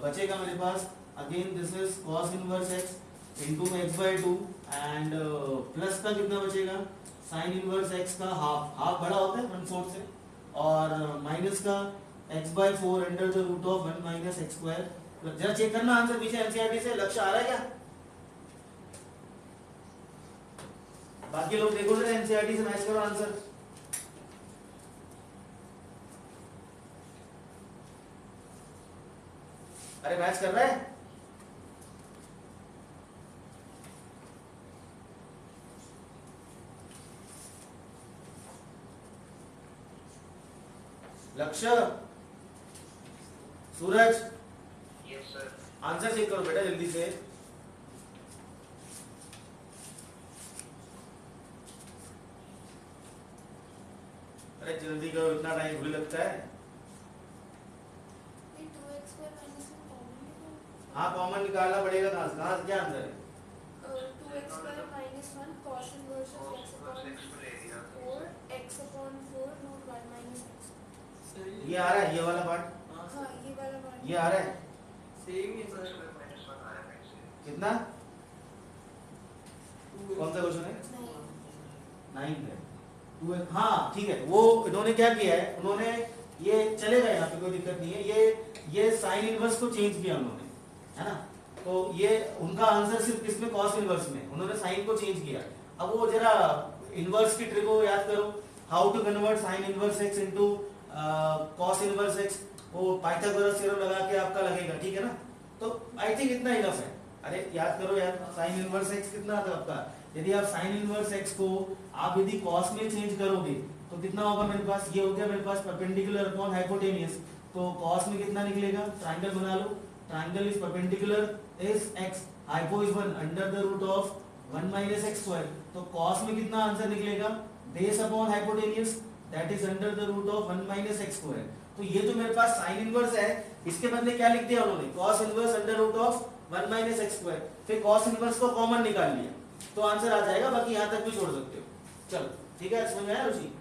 बचेगा मेरे पास again this is cos inverse x into x/2 and plus का कितना बचेगा, sin इनवर्स x का हाफ बड़ा होता है 1/4 से, और माइनस का x/4 under the root of 1 minus x square. जरा चेक करना आंसर पीछे एनसीईआरटी से, लक्ष्य आ रहा है क्या? बाकी लोग देखो जरा एनसीईआरटी से मैच करो आंसर। अरे मैच कर रहा है, लक्ष्य, सूरज, यस सर। आंसर चेक करो बेटा जल्दी से। अरे जल्दी करो, इतना टाइम थोड़ी लगता है। ये 2x पर माइनस में कॉमन निकालो। हाँ कॉमन निकालना पड़ेगा, कहाँ से क्या आंसर है? 2x पर minus 1 cos inverse of x upon 4 x upon 4 root 1 minus x। सही ये आ रहा है, ये वाला पार्ट हाँ ये वाला पार्ट ये आ रहा है, सेम ही सर। कितना, कौन सा क्वेश्चन है? नहीं 9 है, 2x। हाँ ठीक है, वो इन्होंने क्या किया है, उन्होंने ये चलेगा, यहाँ पे कोई दिक्कत नहीं है, ये साइन इनवर्स को चेंज किया उन्होंने, है ना। तो ये उनका आंसर सिर्फ किसमें, कॉस इनवर्स में, उन्होंने साइन को चेंज किया। अब वो जरा इनवर्स की ट्रिक को याद करो, how to convert sine inverse x into cos inverse x, वो पाइथागोरस थ्योरम लगा के आपका लगेगा, ठीक है ना। तो आई थिंक इतना इनफ है। अरे याद करो यार, साइन इनवर्स x कितना था आपका, यदि आप साइन इनवर्स x को आप यदि कॉस में चेंज करोगे तो कितना होगा मेरे पास, ये हो गया मेरे पास परपेंडिकुलर अपॉन हाइपोटेनियस। तो कॉस में कितना निकलेगा, ट्रायंगल बना लो, triangle is perpendicular is x, hypo is 1 under the root of 1 minus x square. तो कॉस में कितना आंसर निकलेगा, base upon hypotenuse that is under the root of 1 minus x square. तो ये जो मेरे पास साइन इनवर्स है इसके बदले क्या लिख दिया उन्होंने, cos inverse under root of 1 minus x square, फिर कॉस इनवर्स को कॉमन निकाल लिया तो आंसर आ जाएगा, बाकी यहां तक भी छोड़ सकते हो। चलो ठीक है, समझ में आया रुचि?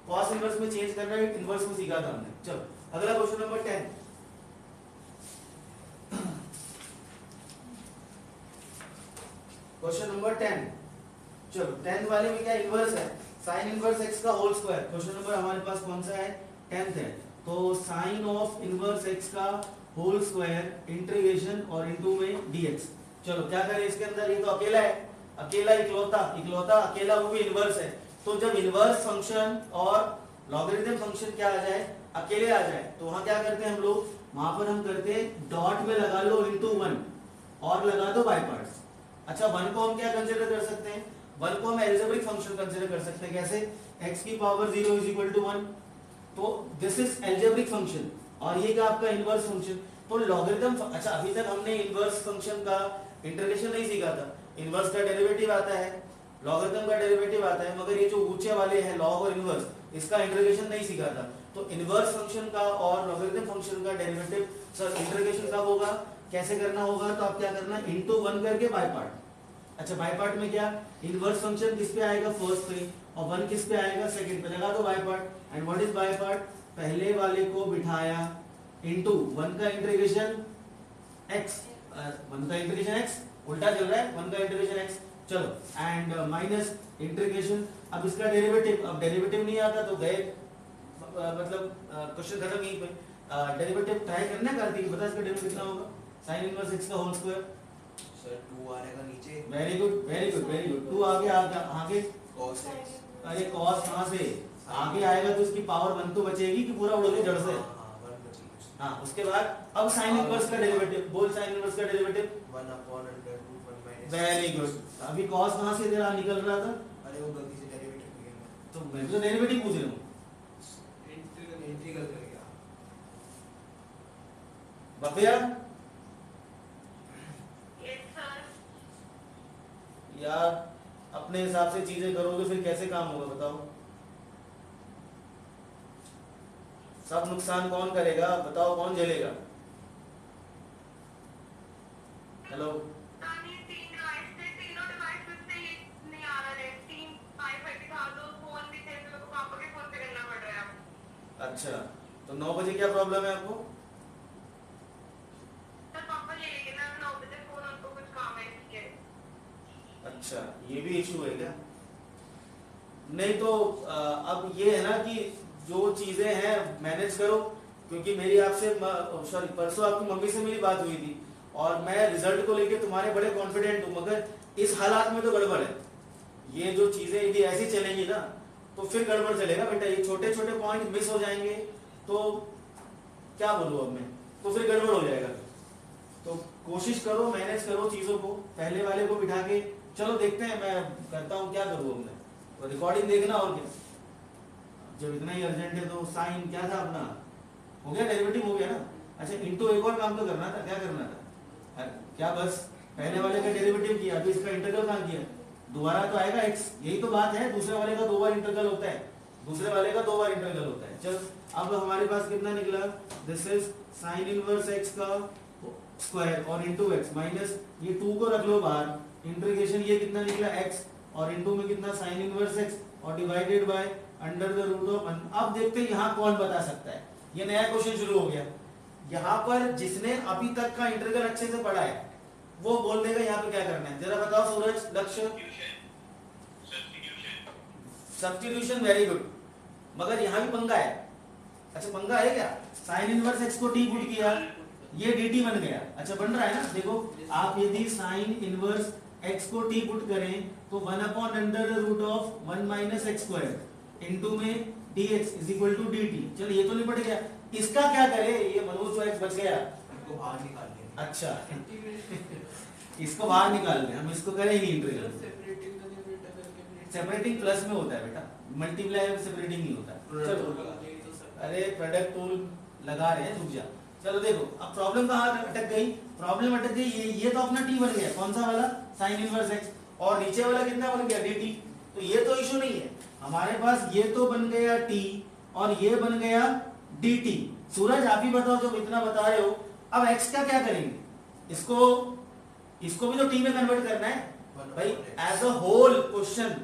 कॉस इनवर्स में चेंज करना है, इनवर्स में सीखा था हमने। चलो अगला क्वेश्चन नंबर 10। Question number 10। चलो 10 वाले में क्या इनवर्स है, साइन इनवर्स एक्स का होल स्क्वायर। क्वेश्चन नंबर हमारे पास कौन सा है, 10th है। तो साइन ऑफ इनवर्स एक्स का होल स्क्वायर इंटीग्रेशन और इनटू में डीएक्स। चलो क्या करें इसके अंदर, ये तो अकेला है, अकेला इकलौता अकेला, वो भी इनवर्स है। तो जब इनवर्स फंक्शन और लॉगरिथम फंक्शन क्या आ जाए, अकेले आ जाए, तो वहां क्या करते हैं हम लोग, वहां पर हम करते हैं डॉट में लगा लो इनटू 1 और लगा दो बाय पार्ट्स। अच्छा 1 को हम क्या कंसीडर कर सकते हैं, 1 को हम एल्जेब्रिक फंक्शन कंसीडर कर सकते हैं। कैसे, x की पावर 0 इज इक्वल टू 1, तो दिस इज एल्जेब्रिक फंक्शन और ये क्या आपका इनवर्स फंक्शन। तो लॉगरिथम, अच्छा अभी तक हमने इनवर्स फंक्शन का इंटीग्रेशन नहीं सीखा था, इनवर्स का डेरिवेटिव आता है, लॉगरिथम का डेरिवेटिव आता है, मगर ये जो ऊंचे वाले हैं लॉग और इनवर्स, इसका इंटीग्रेशन नहीं सीखा था। तो इनवर्स फंक्शन का और लॉगरिथम फंक्शन का डेरिवेटिव सर इंटीग्रेशन कब होगा, कैसे करना होगा, तो आप क्या करना, इनटू 1 करके बाय पार्ट। अच्छा बाय पार्ट में क्या, इनवर्स फंक्शन किस पे आएगा, फर्स्ट पे, और 1 किस पे आएगा, सेकंड पे, लगा दो by part. And what is by part, पहले वाले को बिठाया इनटू 1 का इंटीग्रेशन x, 1 का इंटीग्रेशन x, उल्टा चल रहा है, 1 का इंटीग्रेशन x। चलो एंड माइनस इंटीग्रेशन, अब इसका डेरिवेटिव, अब डेरिवेटिव नहीं आता तो गए, मतलब क्वेश्चन खत्म यहीं पे। डेरिवेटिव ट्राई करना कार्तिक, बता इसका डेरिवेटिव कितना होगा, साइन इनवर्स x का होल स्क्वायर। सर 2 आएगा नीचे, very good very good very good, 2 आगे आगे, cos x। अरे cos कहां से आगे आएगा, तो इसकी पावर 1 तो बचेगी कि पूरा उड़ोगे जड़ से। हाँ 1 बचेगी। हाँ उसके बाद अब साइन इनवर्स का डेरिवेटिव, बोल साइन इनवर्स का derivative, 1 upon under root 1 minus. Very good. अभी cos कहां से तेरा निकल रहा था, अरे वो गलती से डेरिवेटिव हो गया, तो मैं तो डेरिवेटिव पूछ रहा हूँ, इंटीग्रल कर गया। बफिया Yes, sir. यार अपने हिसाब से चीजें करोगे फिर कैसे काम होगा बताओ, सब नुकसान कौन करेगा बताओ, कौन झेलेगा। हेलो तानी 3 डिवाइस से, तीनों डिवाइसेस से ये नहीं आ रहा है, 3 5 था तो फोन भी थे, तो पापा के फोन से करना पड़ रहा है। अच्छा तो 9 बजे क्या प्रॉब्लम है आपको, सर पापा ले लेके ना 9 बजे फोन, उनको कुछ काम है इसके। अच्छा ये भी इशू है क्या, नहीं तो अब ये है ना कि जो चीजें हैं मैनेज करो, क्योंकि मेरी आपसे सॉरी परसों आपकी मम्मी से मेरी बात हुई थी और मैं रिजल्ट को लेके तुम्हारे बड़े कॉन्फिडेंट हूँ, मगर इस हालात में तो गड़बड़ है। ये जो चीजें यदि ऐसी चलेंगी ना तो फिर गड़बड़ चलेगा बेटा, ये छोटे छोटे पॉइंट मिस हो जाएंगे तो क्या बोलूं अब मैं, तो फिर गड़बड़ हो जाएगा। तो कोशिश करो मैनेज करो चीजों को, पहले वाले को बिठा के चलो देखते हैं, मैं करता हूँ क्या करूँ अब मैं, तो रिकॉर्डिंग देखना और क्या, जब इतना ही अर्जेंट है तो साइन क्या था अपना, हो गया डेरिवेटिव हो गया ना। अच्छा इनटू एक और काम तो करना था, क्या करना था, क्या बस पहले वाले का डेरिवेटिव किया, अभी इसका इंटीग्रल कहां किया, दोबारा तो आएगा x, यही तो बात है, दूसरे वाले का 2 बार इंटीग्रल होता है, दूसरे वाले का 2 बार इंटीग्रल होता है। चल अब हमारे पास कितना निकला, this is sine inverse x का स्क्वायर और इनटू x माइनस ये 2 को रख लो बाहर, इंटीग्रेशन ये कितना निकला x और इनटू में कितना साइन इनवर्स x और divided by under the root of 1। अब देखते हैं यहाँ कौन बता सकता है, ये नया क्वेश्चन शुरू हो गया। यहाँ पर जिसने अभी तक का इंटीग्रल अच्छे से पढ़ा है वो बोल देगा यहाँ पे क्या करना है, जरा बताओ सूरज, लक्ष्य। सब्स्टिट्यूशन वेरी गुड, मगर यहाँ भी पंगा है। अच्छा पंगा है क्या, साइन इनवर्स x को t पुट किया, ये dt बन गया। अच्छा बन रहा है ना, देखो आप यदि साइन इनवर्स x को t पुट करें तो 1 upon under the root of 1 minus x square into में dx is equal to dt। चलो ये तो निपट गया, इसका क्या करे, ये मनोज जो x बच गया, इनको बाहर निकाल दिया। अच्छा इसको बाहर निकाल दें, हम इसको करें ही नहीं इंटीग्रल, सेपरेटिंग का डेरिवेटिव करके सेपरेटिंग प्लस में होता है बेटा, मल्टीप्लाई में सेपरेटिंग नहीं होता। चलो अरे प्रोडक्ट टूल लगा रहे हैं, रुक जा। चलो देखो अब प्रॉब्लम कहाँ अटक गई, प्रॉब्लम अटक गई ये तो अपना t बन गया, कौन सा वाला, साइन इनवर्स x, और नीचे वाला कितना बन गया dt। तो ये तो इशू नहीं है हमारे पास, ये तो बन गया t और ये बन गया dt। सूरज आप ही बताओ जो इतना बता रहे हो, अब x का क्या करेंगे, इसको भी तो t में कन्वर्ट करना है भाई। As a whole question